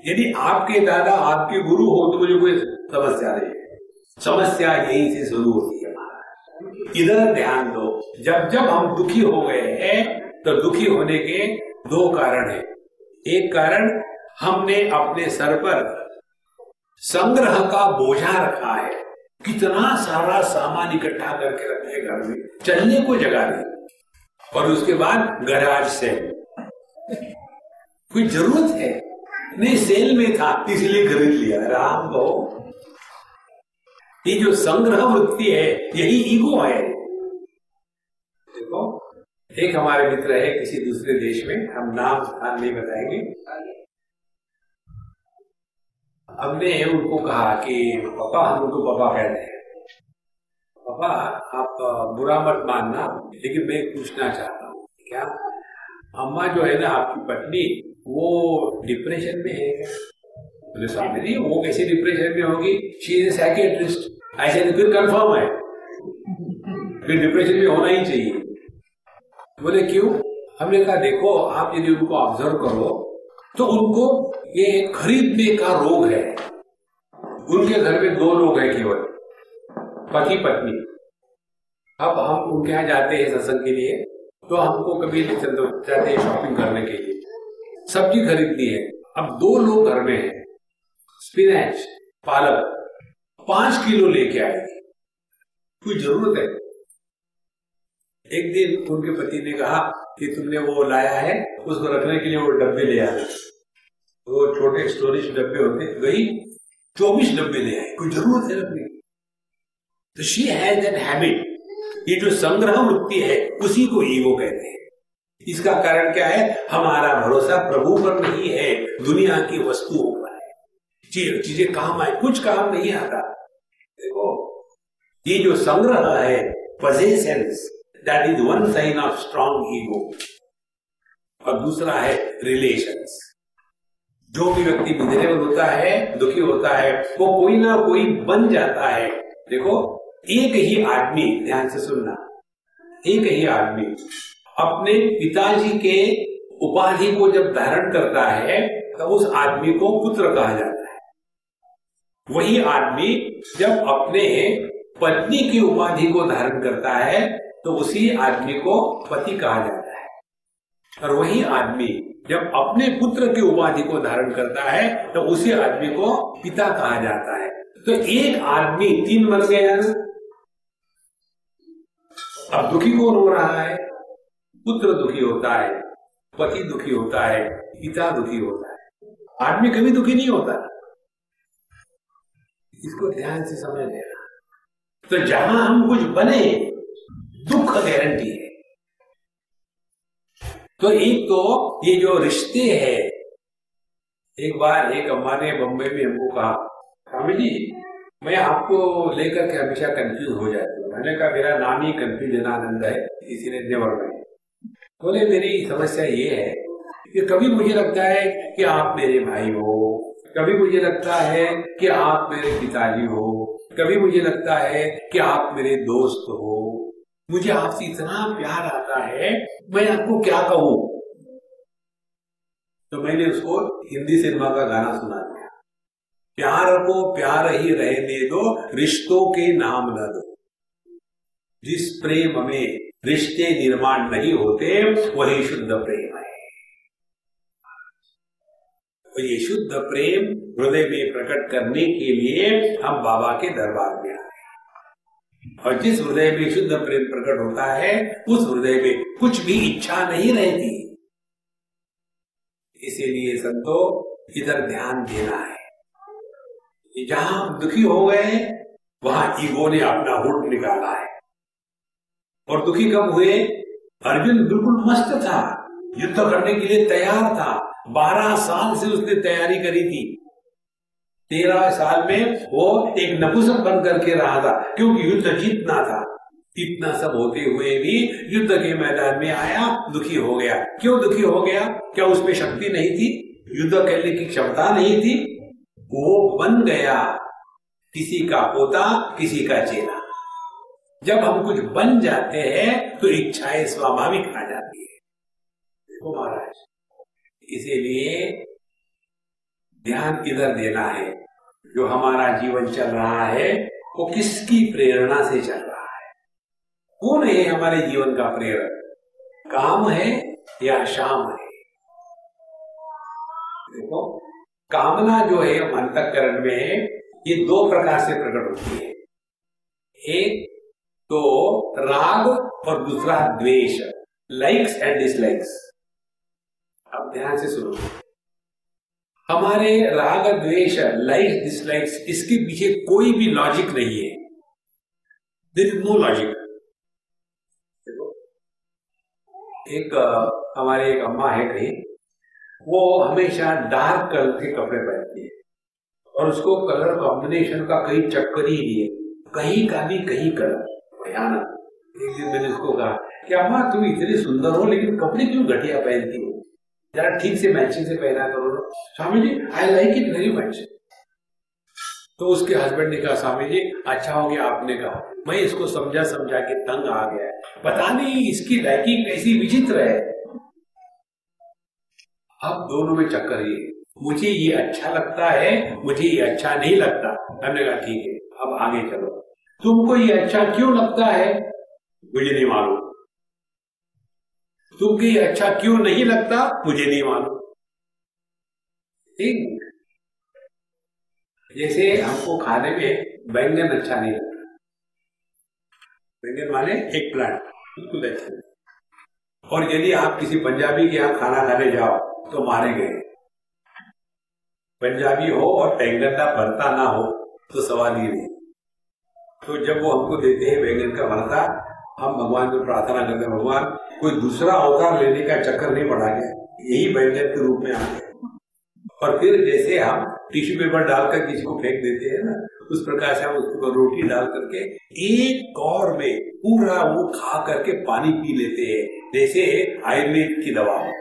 यदि आपके दादा आपके गुरु हो तो मुझे कोई समस्या नहीं है। समस्या यहीं से शुरू होती है। इधर ध्यान दो, जब जब हम दुखी हो गए हैं तो दुखी होने के दो कारण हैं। एक कारण, हमने अपने सर पर संग्रह का बोझा रखा है, कितना सारा सामान इकट्ठा करके रखे घर में, चलने को जगह नहीं, और उसके बाद गैराज से कोई जरूरत है नहीं, सेल में था इसलिए खरीद लिया। राम को ये जो संग्रह वृत्ति है यही ईगो है। देखो, एक हमारे मित्र है किसी दूसरे देश में, हम नाम स्थान नहीं बताएंगे। हमने उनको कहा कि पापा, हम उनको पापा कहते हैं, पापा आप बुरा मत मानना, लेकिन मैं पूछना चाहता हूँ, क्या अम्मा जो है ना आपकी पत्नी, वो डिप्रेशन में है? बोले स्वामी जी वो कैसे डिप्रेशन में होगी, शी इज साइकियाट्रिस्ट। ऐसे तो फिर कंफर्म है, फिर डिप्रेशन में होना ही चाहिए। बोले क्यों? हमने कहा देखो, आप यदि उनको ऑब्जर्व करो तो उनको ये खरीदने का रोग है। उनके घर में दो लोग हैं केवल, पति पत्नी। अब हम उनके यहाँ जाते हैं सत्संग के लिए, तो हमको कभी जाते हैं शॉपिंग करने के लिए, सब्जी खरीदनी है। अब दो लोग घर में हैं, स्पिनच पालक 5 किलो लेके आएगी, कोई जरूरत है? एक दिन उनके पति ने कहा कि तुमने वो लाया है, उसको रखने के लिए वो डब्बे ले आए, वो छोटे स्टोरेज डब्बे होते, वही 24 डब्बे ले आए, कोई जरूरत है रखने की? तो शी हैज दैट हैबिट। ये जो संग्रह वृत्ति है उसी को ईगो कहते हैं। इसका कारण क्या है? हमारा भरोसा प्रभु पर नहीं है, दुनिया की वस्तुओं पर है। चीजें काम आए, कुछ काम नहीं आता। देखो, ये जो संग्रह है, possessions, that is one sine of strong ego. और दूसरा है रिलेशंस। जो भी व्यक्ति मिजरेबल होता है, दुखी होता है, वो कोई ना कोई बन जाता है। देखो, एक ही आदमी, ध्यान से सुनना, एक ही आदमी अपने पिताजी के उपाधि को जब धारण करता है तो उस आदमी को पुत्र कहा जाता है। वही आदमी जब अपने पत्नी की उपाधि को धारण करता है तो उसी आदमी को पति कहा जाता है। और वही आदमी जब अपने पुत्र की उपाधि को धारण करता है तो उसी आदमी को पिता कहा जाता है। तो एक आदमी 3 बन गया। अब दुखी कौन हो रहा है? पुत्र दुखी होता है, पति दुखी होता है, पिता दुखी होता है। आदमी कभी दुखी नहीं होता। इसको ध्यान से समझ लेना। तो जहां हम कुछ बने, दुख गारंटी है। तो एक तो ये जो रिश्ते हैं, एक बार एक अम्मा ने बम्बई में हमको कहा, स्वामी जी मैं आपको लेकर के हमेशा कंफ्यूज हो जाती हूँ। मैंने कहा मेरा नाम ही कंफ्यूजनानंद है, इसीलिए नेवर माइंड। बोले मेरी समस्या ये है कि कभी मुझे लगता है कि आप मेरे भाई हो, कभी मुझे लगता है कि आप मेरे पिताजी हो, कभी मुझे लगता है कि आप मेरे दोस्त हो। मुझे आपसे इतना प्यार आता है, मैं आपको क्या कहूँ। तो मैंने उसको हिंदी सिनेमा का गाना सुना दिया, प्यार को प्यार ही रहने दो, रिश्तों के नाम न दो। जिस प्रेम में रिश्ते निर्माण नहीं होते वही शुद्ध प्रेम है। तो ये शुद्ध प्रेम हृदय में प्रकट करने के लिए हम बाबा के दरबार में आए। और जिस हृदय में शुद्ध प्रेम प्रकट होता है उस हृदय में कुछ भी इच्छा नहीं रहती। इसीलिए संतो इधर ध्यान देना है। जहां हम दुखी हो गए वहां ईगो ने अपना हुड निकाला है। और दुखी कब हुए? अर्जुन बिल्कुल मस्त था, युद्ध करने के लिए तैयार था। 12 साल से उसने तैयारी करी थी। 13 साल में वो एक नपुंसक बन करके रहा था, क्योंकि युद्ध जीतना था। इतना सब होते हुए भी युद्ध के मैदान में आया, दुखी हो गया। क्यों दुखी हो गया? क्या उसमें शक्ति नहीं थी? युद्ध करने की क्षमता नहीं थी? वो बन गया किसी का पोता, किसी का चेला। जब हम कुछ बन जाते हैं तो इच्छाएं स्वाभाविक आ जाती है। देखो महाराज, इसीलिए ध्यान इधर देना है। जो हमारा जीवन चल रहा है वो किसकी प्रेरणा से चल रहा है? कौन है हमारे जीवन का प्रेरक? काम है या शाम है? देखो, कामना जो है अंतःकरण में ये दो प्रकार से प्रकट होती है। एक तो राग और दूसरा द्वेष, लाइक्स एंड डिसलाइक्स। अब ध्यान से सुनो, हमारे राग द्वेष, लाइक्स डिसलाइक्स, इसके पीछे कोई भी लॉजिक नहीं है। There is no logic. देखो, एक हमारे एक अम्मा है कहीं, वो हमेशा डार्क कलर के कपड़े पहनती है और उसको कलर कॉम्बिनेशन का कहीं चक्कर ही नहीं है, कहीं का भी कहीं कलर भयानक। एक दिन मैंने उसको कहा कि अम्मा तुम इतनी सुंदर हो लेकिन कपड़े क्यों घटिया पहनती हो, जरा ठीक से मैचिंग से पहना करो। Swami ji I like it very much. तो उसके हस्बैंड ने कहा स्वामी जी अच्छा हो गया आपने कहा, मैं इसको समझा समझा के तंग आ गया, पता नहीं इसकी लाइकिंग कैसी विचित्र है। अब दोनों में चक्कर ये, मुझे ये अच्छा लगता है, मुझे ये अच्छा नहीं लगता। हमने कहा ठीक है अब आगे चलो, तुमको ये अच्छा क्यों लगता है मुझे नहीं मालूम, तुमको ये अच्छा क्यों नहीं लगता मुझे नहीं मालूम। ठीक, जैसे हमको खाने में बैंगन अच्छा नहीं लगता, बैंगन माने एक प्लांट, बिल्कुल अच्छा नहीं। और यदि आप किसी पंजाबी के यहाँ खाना खाने जाओ तो मारे गए। पंजाबी हो और बैंगन का भरता ना हो तो सवाल ही नहीं। तो जब वो हमको देते हैं बैंगन का भरता, हम भगवान को प्रार्थना करते हैं भगवान कोई दूसरा अवतार लेने का चक्कर नहीं पड़ा गया, यही बैंगन के रूप में आ गए। और फिर जैसे हम टिश्यू पेपर डालकर किसी को फेंक देते हैं ना, उस प्रकार से हम उसको रोटी डाल करके एक कौर में पूरा वो खा करके पानी पी लेते हैं, जैसे आयुर्वेद की दवा हो।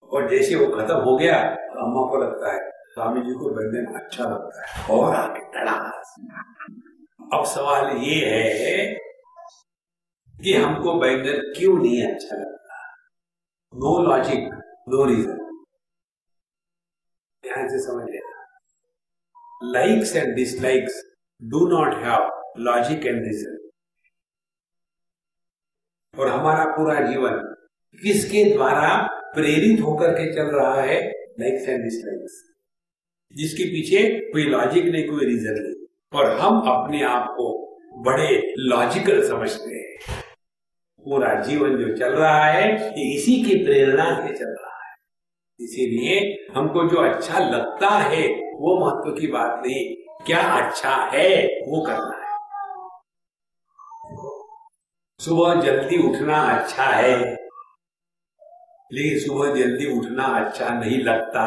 और जैसे वो खत्म हो गया तो अम्मा को लगता है स्वामी जी को बैंगन अच्छा लगता है और आगे तड़ास। अब सवाल ये है कि हमको बैंगन क्यों नहीं अच्छा लगता? No logic, no reason. ध्यान से समझ लेना, likes and dislikes do not have logic and reason. और हमारा पूरा जीवन किसके द्वारा प्रेरित होकर के चल रहा है? लाइक्स एंड डिसलाइक्स, जिसके पीछे कोई लॉजिक नहीं, कोई रीजन नहीं। और हम अपने आप को बड़े लॉजिकल समझते हैं। पूरा जीवन जो चल रहा है ये इसी की प्रेरणा से चल रहा है। इसीलिए हमको जो अच्छा लगता है वो महत्व की बात नहीं, क्या अच्छा है वो करना है। सुबह जल्दी उठना अच्छा है, लेकिन सुबह जल्दी उठना अच्छा नहीं लगता।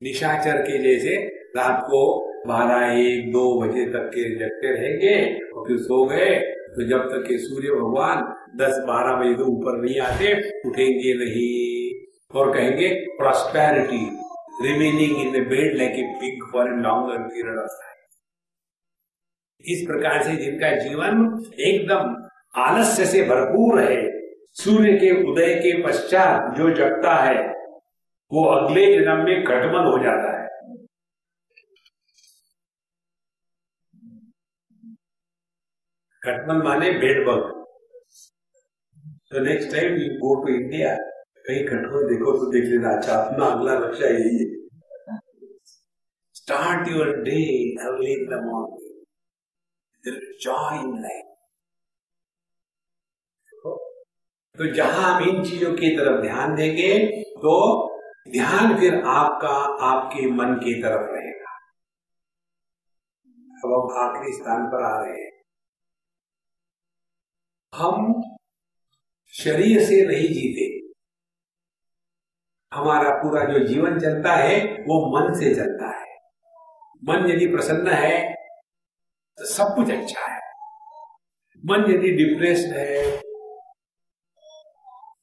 निशाचर के जैसे रात को 12, 1, 2 बजे तक के जगते रहेंगे और फिर सो गए, तो जब तक के सूर्य भगवान 10, 12 बजे तो ऊपर नहीं आते उठेंगे नहीं, और कहेंगे prosperity remaining in the bed like a pig for a longer period of time. इस प्रकार से जिनका जीवन एकदम आलस्य से भरपूर है, सूर्य के उदय के पश्चात जो जगता है वो अगले जन्म में घटमन हो जाता है। घटमन माने बेड बग। तो next time you go to India, कहीं घटमन देखो तो देख लेना। अच्छा, अपना अगला लक्ष्य यही है, start your day early in the morning, joy in life. तो जहां हम इन चीजों की तरफ ध्यान देंगे तो ध्यान फिर आपका आपके मन की तरफ रहेगा। अब हम आखिरी स्थान पर आ रहे हैं। हम शरीर से नहीं जीते, हमारा पूरा जो जीवन चलता है वो मन से चलता है। मन यदि प्रसन्न है तो सब कुछ अच्छा है, मन यदि डिप्रेस्ड है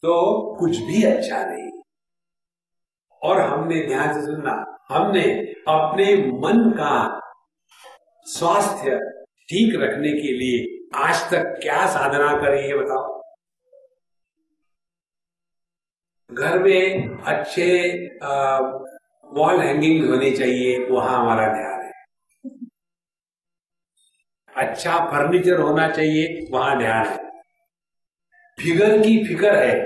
तो कुछ भी अच्छा नहीं। और हमने ध्यान से सुनना, हमने अपने मन का स्वास्थ्य ठीक रखने के लिए आज तक क्या साधना करी है बताओ। घर में अच्छे वॉल हैंगिंग होने चाहिए, वहां हमारा ध्यान है। अच्छा फर्नीचर होना चाहिए, वहां ध्यान है। फिगर की फिकर है,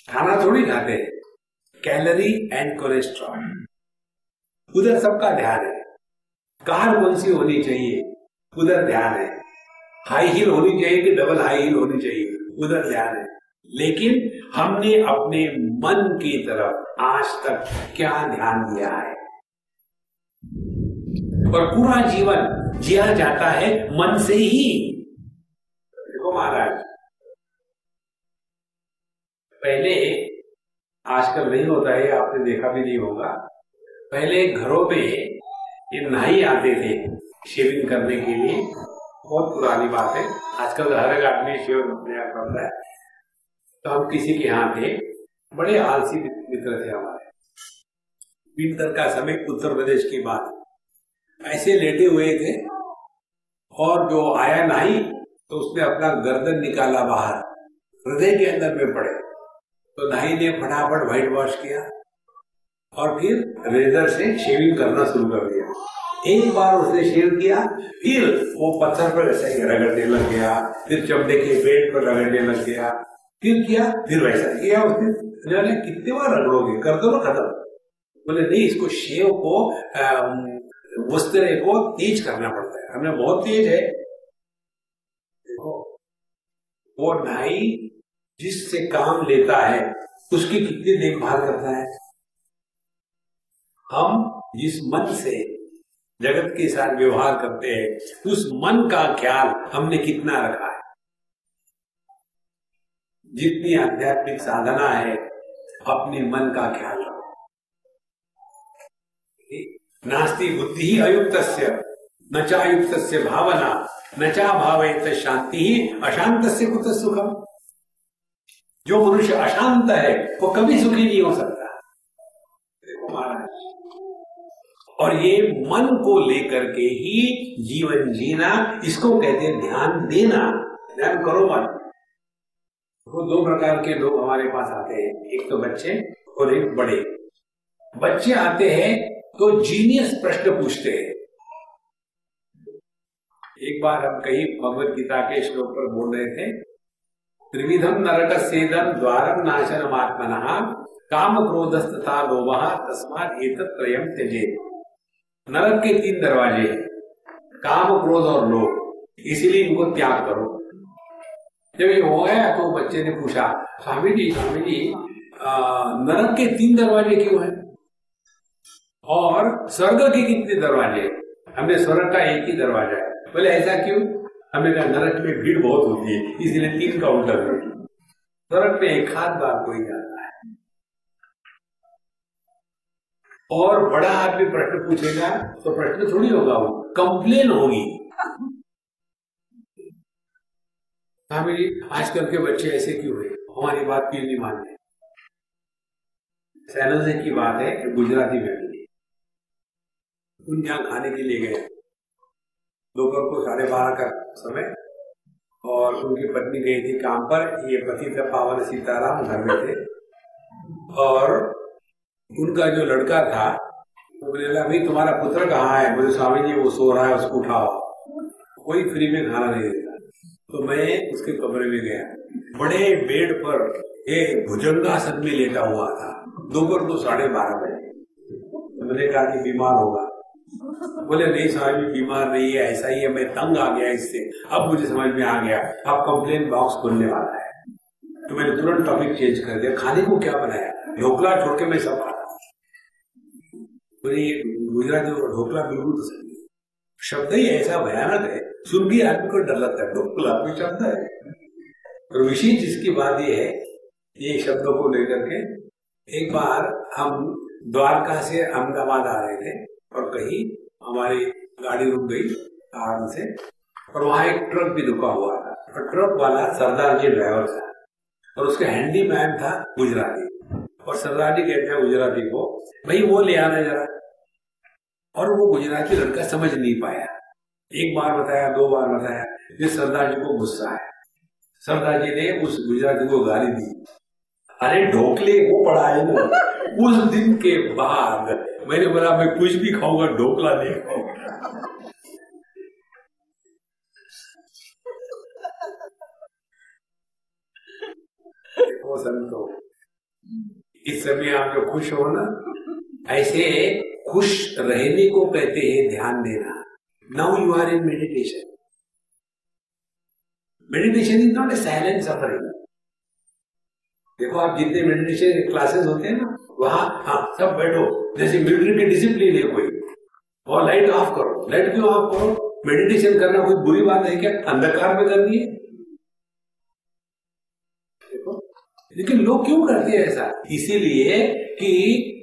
खाना थोड़ी खाते हैं, कैलोरी एंड कोलेस्ट्रॉल, उधर सबका ध्यान है। कार कौन सी होनी चाहिए, उधर ध्यान है। हाई हील होनी चाहिए कि डबल हाई हील होनी चाहिए, उधर ध्यान है। लेकिन हमने अपने मन की तरफ आज तक क्या ध्यान दिया है? और पूरा जीवन जिया जाता है मन से ही। देखो महाराज, पहले, आजकल नहीं होता है, आपने देखा भी नहीं होगा, पहले घरों पे ये नाई आते थे शेविंग करने के लिए। बहुत पुरानी बात है, आजकल हर एक आदमी शेव अपने आप करता है। तो हम किसी के यहाँ थे, बड़े आलसी मित्र थे हमारे। विंटर का समय, उत्तर प्रदेश की बात, ऐसे लेटे हुए थे और जो आया नाई तो उसने अपना गर्दन निकाला बाहर, हृदय के अंदर में पड़े। तो नाई ने फटाफट व्हाइट वॉश किया और फिर रेजर से शेविंग करना शुरू कर दिया। एक बार उसने शेव किया, फिर वो पत्थर पर ऐसा ही रगड़ने लग गया, फिर चमड़े के पेट पर रगड़ने लग गया, फिर किया, फिर वैसा किया उसने। कितने बार रगड़ोगे, कर दो ना खत्म। बोले नहीं, इसको शेव को वस्त्र को तेज करना पड़ता है। हमने बहुत तेज है। देखो, वो नाई जिससे काम लेता है उसकी कितनी देखभाल करता है। हम जिस मन से जगत के साथ व्यवहार करते हैं, उस मन का ख्याल हमने कितना रखा है। जितनी आध्यात्मिक साधना है, अपने मन का ख्याल रखो। नास्ति बुद्धि ही अयुक्तस्य न चायुक्तस्य भावना न चा भावयत शांति ही अशांतस्य कुतः सुखम। जो मनुष्य अशांत है वो कभी सुखी नहीं हो सकता। देखो महाराज, और ये मन को लेकर के ही जीवन जीना, इसको कहते हैं ध्यान देना। ध्यान करो मत। वो दो प्रकार के लोग हमारे पास आते हैं, एक तो बच्चे और एक बड़े। बच्चे आते हैं तो जीनियस प्रश्न पूछते हैं। एक बार हम कहीं भगवत गीता के श्लोक पर बोल रहे थे, त्रिविधम नरक सेदम द्वारम नाशनम आत्मनः काम क्रोधस्तथा लोभः तस्मात् एतत् त्रयम् त्यजेत्। नरक के 3 दरवाजे, काम, क्रोध और लोभ, इसीलिए इनको त्याग करो। जब ये हो गया तो बच्चे ने पूछा, स्वामी जी नरक के 3 दरवाजे क्यों हैं और स्वर्ग के कितने दरवाजे? हमने स्वर्ग का एक ही दरवाजा है। बोले ऐसा क्यों? हमने कहा नरक में भीड़ बहुत होती है, इसीलिए 3 काउंटर है। स्वर्ग में एक हाथ बार कोई जाता है। और बड़ा आदमी प्रश्न पूछेगा तो प्रश्न थोड़ी होगा, वो कंप्लेन होगी। स्वामी जी आजकल के बच्चे ऐसे क्यों है, हमारी बात क्यों नहीं मानते? सैनोजे की बात है कि गुजराती फैमिली, उन यहाँ खाने के लिए गए दोपहर को 12:30 का समय, और उनकी पत्नी गई थी काम पर। ये पति था पावन सीताराम घर में थे, और उनका जो लड़का था वो बोला, भाई तुम्हारा पुत्र कहाँ है? बोले स्वामी जी वो सो रहा है, उसको उठाओ। कोई फ्री में खाना नहीं देता। तो मैं उसके कमरे में गया, बड़े बेड पर एक भुजंगासन में लेटा हुआ था, दोपहर को 12:30 बजे। मैंने कहा कि बीमार होगा। बोले नहीं स्वामी बीमार नहीं है, ऐसा ही है, मैं तंग आ गया इससे। अब मुझे समझ में आ गया, अब कंप्लेन बॉक्स खुलने वाला है। तो मैंने तुरंत टॉपिक चेंज कर दिया, खाने को क्या बनाया? ढोकला छोड़ के मैं सब खाता। बोले गुजराती ढोकला बिल्कुल तो सही, शब्द ही ऐसा भयानक है, सुन के आदमी को डर लगता है। ढोकला कोई शब्द है। और विशेष जिसकी बात यह है, ये शब्दों को लेकर के, एक बार हम द्वारका से अहमदाबाद आ रहे थे और कहीं हमारी गाड़ी रुक गई आराम से, और वहां एक ट्रक भी रुका हुआ था, और ट्रक वाला सरदार जी ड्राइवर था, और उसका हैंडीमैन था गुजराती। और सरदार जी कहते हैं गुजराती को, भाई वो ले आना जरा। और वो गुजराती लड़का समझ नहीं पाया। एक बार बताया, 2 बार बताया, फिर सरदार जी को गुस्सा आया। सरदार जी ने उस गुजराती को गाली दी, अरे ढोकले वो पड़ा है ना। उस दिन के बाद मैंने बोला मैं कुछ भी खाऊंगा, ढोकला नहीं खाऊंगा। देखो संतो, इस समय आप जो खुश हो ना, ऐसे खुश रहने को कहते हैं ध्यान देना। Now you are in meditation. Meditation is not a silent suffering. देखो आप जितने मेडिटेशन क्लासेस होते हैं ना, वहां हाँ सब बैठो, जैसे मिलिट्री के डिसिप्लिन है कोई, और लाइट ऑफ करो। लाइट क्यों ऑफ करो? मेडिटेशन करना कोई बुरी बात है क्या? अंधकार में करनी है। लेकिन लोग क्यों करते हैं ऐसा? इसीलिए कि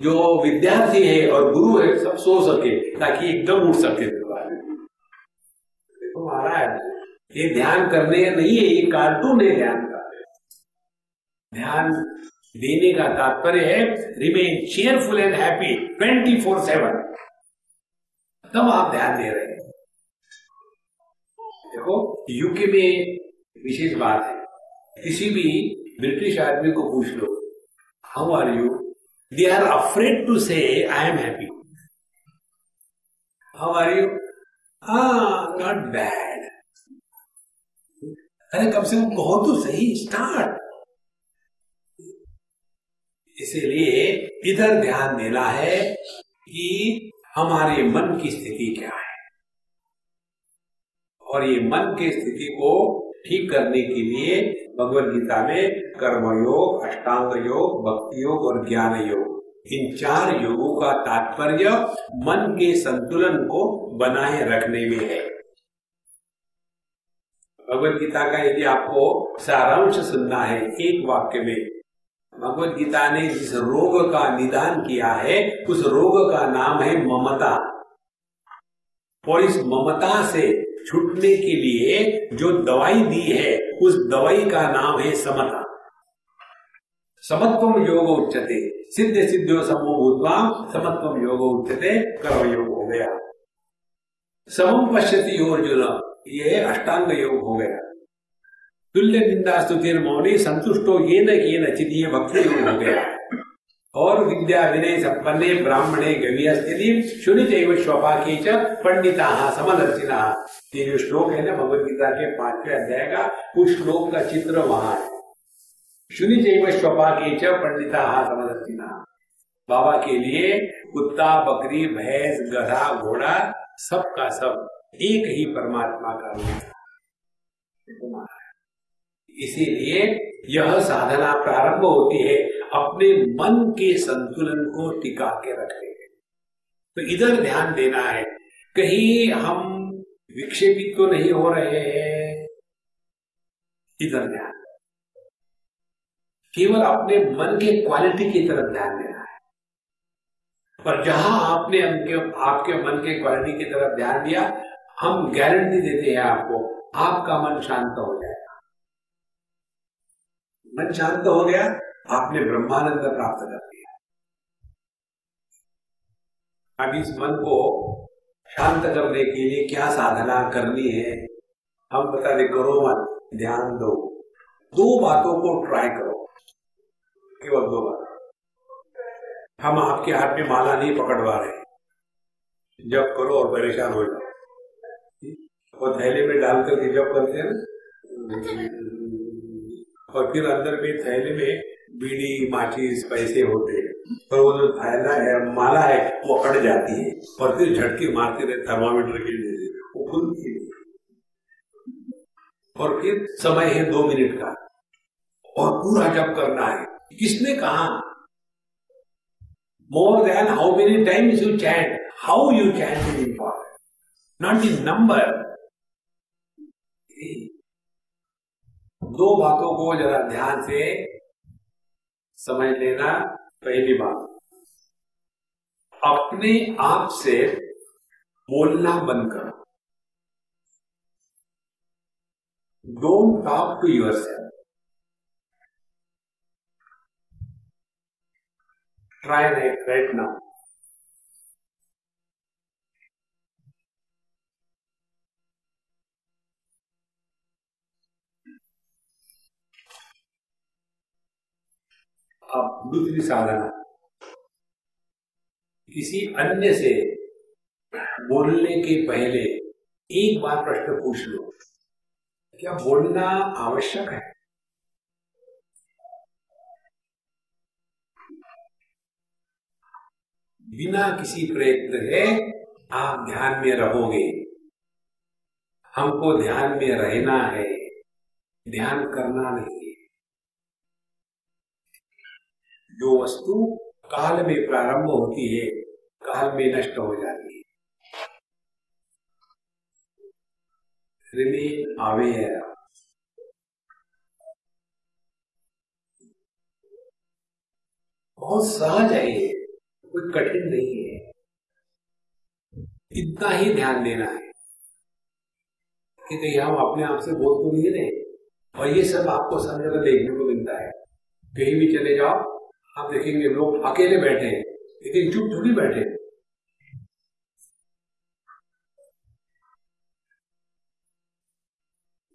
जो विद्यार्थी है और गुरु है सब सो सके, ताकि एकदम उठ सके। देखो महाराज, ये ध्यान करने नहीं है, ये कार्टून है ध्यान का। ध्यान देने का तात्पर्य है रिमेन चेयरफुल एंड हैप्पी 24/7। तब आप ध्यान दे रहे हैं। देखो यूके में विशेष बात है, किसी भी ब्रिटिश आदमी को पूछ लो how are you, they are afraid to say I am happy. How are you? Not bad. अरे कम से कम कहो तो सही, स्टार्ट। इसीलिए इधर ध्यान देना है कि हमारे मन की स्थिति क्या है, और ये मन की स्थिति को ठीक करने के लिए भगवद गीता में कर्मयोग, अष्टांग योग, भक्ति योग और ज्ञान योग, इन 4 योगों का तात्पर्य मन के संतुलन को बनाए रखने में है। भगवद गीता का यदि आपको सारांश सुनना है एक वाक्य में, भगवद गीता ने जिस रोग का निदान किया है उस रोग का नाम है ममता, और इस ममता से छूटने के लिए जो दवाई दी है उस दवाई का नाम है समता। समत्वम योग उच्यते, सिद्ध सिद्ध्यो समो भूत्वा समत्वम योग उच्यते, कर्म योग हो गया। समम पश्यति अर्जुन, ये अष्टांग योग हो गया। तुल्य निंदा स्तुतिर मौनी संतुष्टो ये न चित, ये भक्ति योग हो गया। और विद्या विनय संपन्ने ब्राह्मणे गव्यस्थिति शुनि चैव स्वपाके च पंडिताः समदर्शिनः। ये जो श्लोक है ना भगवद गीता के 5वें अध्याय का, उस श्लोक का चित्र वहां है। शुनि चैव स्वपाके च पंडिताः समदर्शिनः। बाबा के लिए कुत्ता, बकरी, भैंस, गधा, घोड़ा सबका सब एक ही परमात्मा का रूप है। इसीलिए यह साधना प्रारंभ होती है अपने मन के संतुलन को टिका के रखने के। तो इधर ध्यान देना है, कहीं हम विक्षेपित तो नहीं हो रहे हैं। इधर ध्यान, केवल अपने मन के क्वालिटी की तरफ ध्यान देना है। पर जहां आपने आपके मन के क्वालिटी की तरफ ध्यान दिया, हम गारंटी देते हैं आपको, आपका मन शांत हो जाएगा। मन शांत हो गया, आपने ब्रह्मानंद प्राप्त कर लिया। अब इस मन को शांत करने के लिए क्या साधना करनी है हम बता दे। करो मत, ध्यान दो। 2 बातों को ट्राई करो, केवल 2 बात। हम आपके हाथ में माला नहीं पकड़वा रहे, जप करो और परेशान हो जाओ, और थैले में डाल करके जप करते हैं ना, और फिर अंदर में थैले में बीड़ी, माचिस, पैसे होते हैं, और वो जो थैला है, माला है, वो अड़ जाती है, और फिर झटके मारते रहे थर्मामीटर के लिए, वो खुलती है। और फिर समय है 2 मिनट का, और पूरा जप करना है। किसने कहा more than how many times you chant, how you chant is important, not in number. 2 बातों को जरा ध्यान से समझ लेना। पहली बात, अपने आप से बोलना बंद करो। Don't talk to yourself. Try right now. अब दूसरी साधना, किसी अन्य से बोलने के पहले एक बार प्रश्न पूछ लो, क्या बोलना आवश्यक है? बिना किसी प्रयत्न के आप ध्यान में रहोगे। हमको ध्यान में रहना है, ध्यान करना नहीं है। जो वस्तु काल में प्रारंभ होती है, काल में नष्ट हो जाती है। Remain aware. बहुत सहज है ये, कोई कठिन नहीं है। इतना ही ध्यान देना है कि कहीं हम अपने आप से बोल तो नहीं रहे। और ये सब आपको सब जगह देखने को मिलता है। कहीं भी चले जाओ, आप देखेंगे लोग अकेले बैठे हैं, लेकिन चुप थोड़ी बैठे।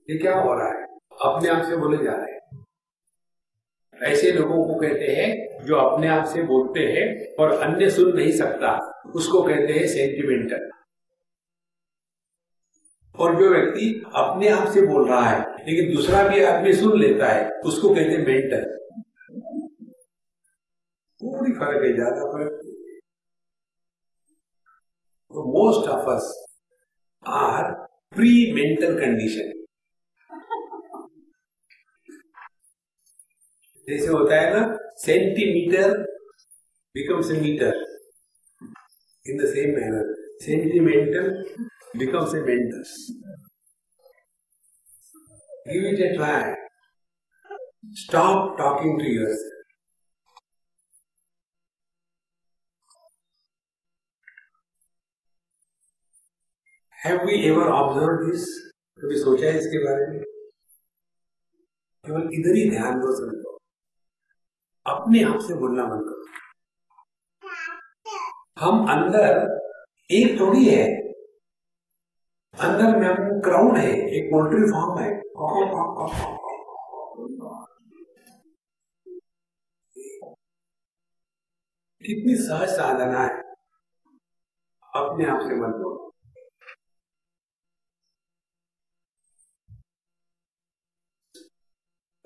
ये क्या हो रहा है? अपने आप से बोले जा रहे हैं। ऐसे लोगों को कहते हैं जो अपने आप से बोलते हैं और अन्य सुन नहीं सकता, उसको कहते हैं सेंटिमेंटल। और जो व्यक्ति अपने आप से बोल रहा है लेकिन दूसरा भी आदमी सुन लेता है, उसको कहते हैं मेंटल। पूरी फर्क है, ज्यादा फर्क। तो most of us are pre mental condition. जैसे होता है ना, centimetre becomes a metre, in the same manner sentimental becomes a mental. Give it a try. Stop talking to yourself. Have we ever observed this? कभी सोचा है इसके बारे में? केवल इधर ही ध्यान दो सबको, अपने आप से बोलना बंद करो। हम अंदर एक थोड़ी है, अंदर में हम क्राउड है, एक पोल्ट्री फार्म है। कितनी सहज साधना है, अपने आप से मत बोलो।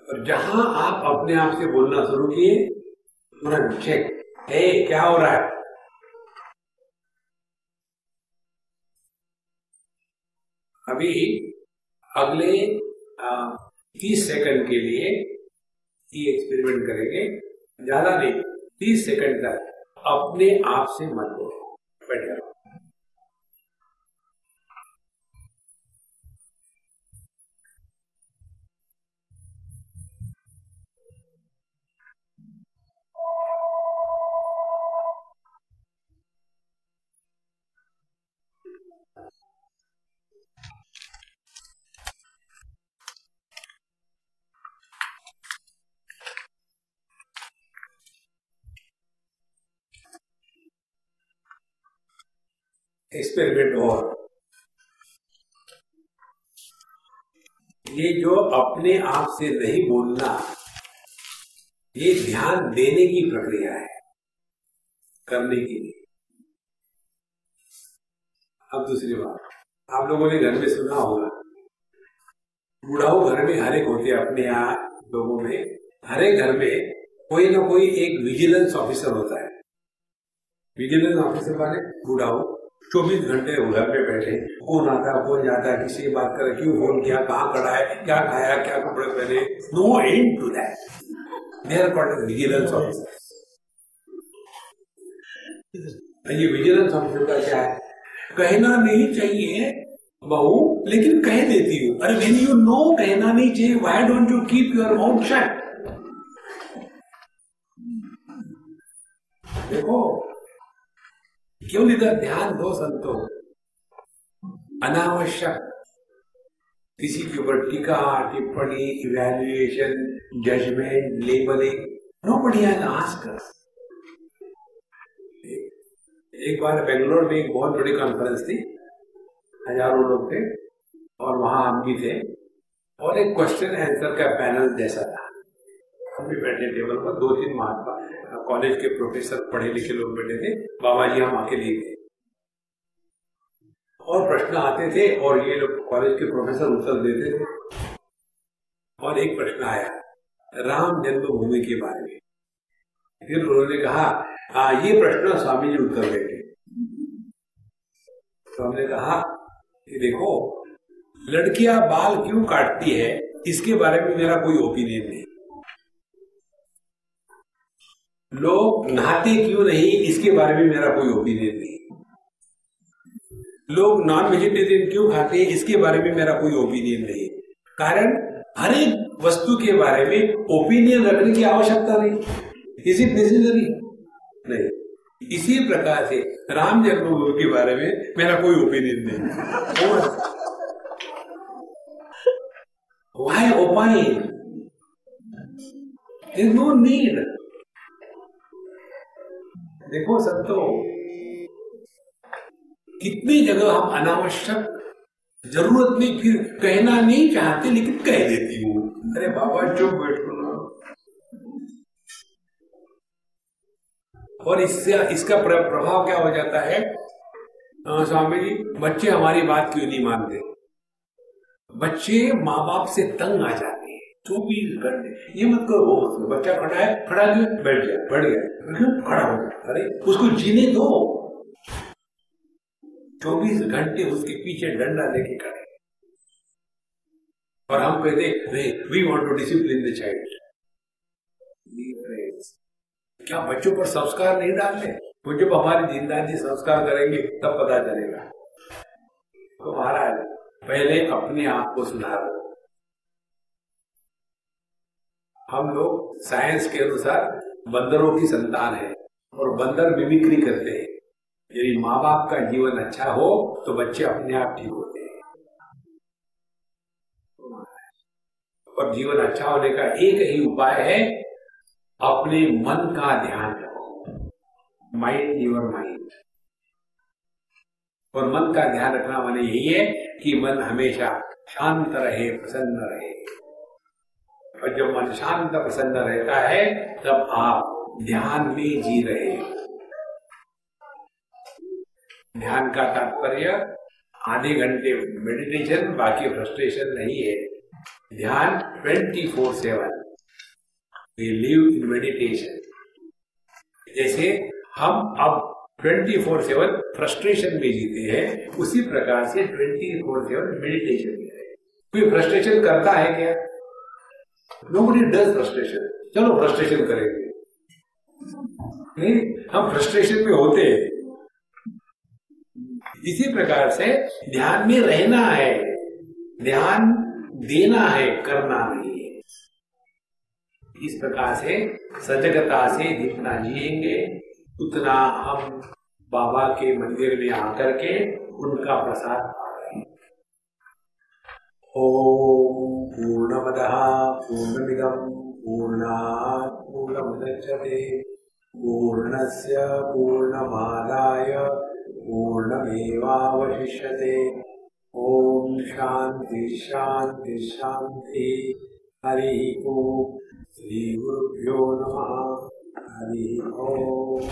और जहां आप अपने आप से बोलना शुरू किए, तुरंत चेक, क्या हो रहा है? अभी अगले 30 सेकंड के लिए ये एक्सपेरिमेंट करेंगे, ज्यादा नहीं, 30 सेकंड तक अपने आप से मत बोलो, बैठ जाओ। एक्सपेरिमेंट और ये जो अपने आप से नहीं बोलना, ये ध्यान देने की प्रक्रिया है, करने की नहीं। अब दूसरी बात, आप लोगों ने घर में सुना होगा, बुढ़ाऊ घर में हर एक होते हैं। अपने यहाँ लोगों में हर एक घर में कोई ना कोई एक विजिलेंस ऑफिसर होता है। विजिलेंस ऑफिसर माने बुढ़ाऊ 24 घंटे घर में बैठे, कौन आता कौन जाता, किसी से बात करे, क्यों फोन किया, कहाँ खड़ा है, क्या खाया, क्या कपड़े पहने, no end to that. They are called vigilance officer. ये विजिलेंस ऑफिसर का क्या है? कहना नहीं चाहिए बहू, लेकिन कह देती हूँ। अरे व्हेन यू नो कहना नहीं चाहिए, why don't you keep your mouth shut? देखो, क्यों इधर ध्यान दो संतो, अनावश्यक किसी के ऊपर टीका टिप्पणी, evaluation, judgement, labelling, nobody has asked us. एक बार बेंगलोर में एक बहुत बड़ी कॉन्फ्रेंस थी, हजारों लोग थे और वहां हम भी थे, और एक क्वेश्चन आंसर का पैनल जैसा था। हम भी बैठे टेबल पर, 2-3 महात्मा कॉलेज के प्रोफेसर पढ़े लिखे लोग बैठे थे। बाबा जी हम आके लिए गए और प्रश्न आते थे और ये लोग कॉलेज के प्रोफेसर उत्तर देते थे। और एक प्रश्न आया राम जन्मभूमि के बारे में। फिर उन्होंने कहा ये प्रश्न स्वामी जी उत्तर देंगे। तो हमने कहा कि देखो, लड़कियां बाल क्यों काटती है इसके बारे में मेरा कोई ओपिनियन नहीं, लोग नहाते क्यों नहीं इसके बारे में मेरा कोई ओपिनियन नहीं, लोग नॉन वेजिटेरियन क्यों खाते हैं इसके बारे में मेरा कोई ओपिनियन नहीं। कारण हर एक वस्तु के बारे में ओपिनियन रखने की आवश्यकता नहीं। Is it necessary? नहीं। इसी प्रकार से राम जन्मभूमि के बारे में मेरा कोई ओपिनियन नहीं। Why opine? There is no need. देखो संतो, कितनी जगह हम अनावश्यक, जरूरत नहीं, फिर कहना नहीं चाहते लेकिन कह देती हूँ, अरे बाबा चुप बैठो ना। और इसका प्रभाव क्या हो जाता है? स्वामी जी, बच्चे हमारी बात क्यों नहीं मानते? बच्चे माँ बाप से तंग आ जाते हैं 24 घंटे। ये मत करो, वो मत करो, बच्चा खड़ा है, खड़ा गया, बैठ गया, बढ़ गया, खड़ा हो गया, अरे उसको जीने दो। 24 घंटे उसके पीछे डंडा लेके खड़े। और हम कहते we want to discipline the child. क्या बच्चों पर संस्कार नहीं डालते? वो जब हमारी जिंदगी संस्कार करेंगे तब पता चलेगा। तो महाराज पहले अपने आप को सुधारो। हम लोग साइंस के अनुसार बंदरों की संतान है और बंदर मिमिक्री करते हैं। यदि माँ बाप का जीवन अच्छा हो तो बच्चे अपने आप ठीक होते हैं। और जीवन अच्छा होने का एक ही उपाय है, अपने मन का ध्यान रखो। Mind your mind. और मन का ध्यान रखना माने यही है कि मन हमेशा शांत रहे, प्रसन्न रहे। और जब मन शांत प्रसन्न रहता है तब आप ध्यान में जी रहे हैं। ध्यान का तात्पर्य आधे घंटे मेडिटेशन, बाकी फ्रस्ट्रेशन नहीं है। ध्यान 24/7। We live in meditation। जैसे हम अब 24/7 फ्रस्ट्रेशन में जीते हैं, उसी प्रकार से 24/7 मेडिटेशन में है। कोई फ्रस्ट्रेशन करता है क्या? Nobody does frustration। चलो फ्रस्ट्रेशन करेंगे, नहीं, हम फ्रस्ट्रेशन में होते हैं। इसी प्रकार से ध्यान में रहना है, ध्यान देना है, करना नहीं है। इस प्रकार से सजगता से जितना जिएंगे उतना हम बाबा के मंदिर में आकर के उनका प्रसाद पा रहे हैं। ओम पूर्णमदः पूर्णमिदं पूर्णात् पूर्णमुदच्यते पूर्णस्य पूर्णमादाय पूर्णमेवावशिष्यते। ओम शांति शांति शांति। हरि ओम। श्री गुरुभ्यो नमः। हरि ओम।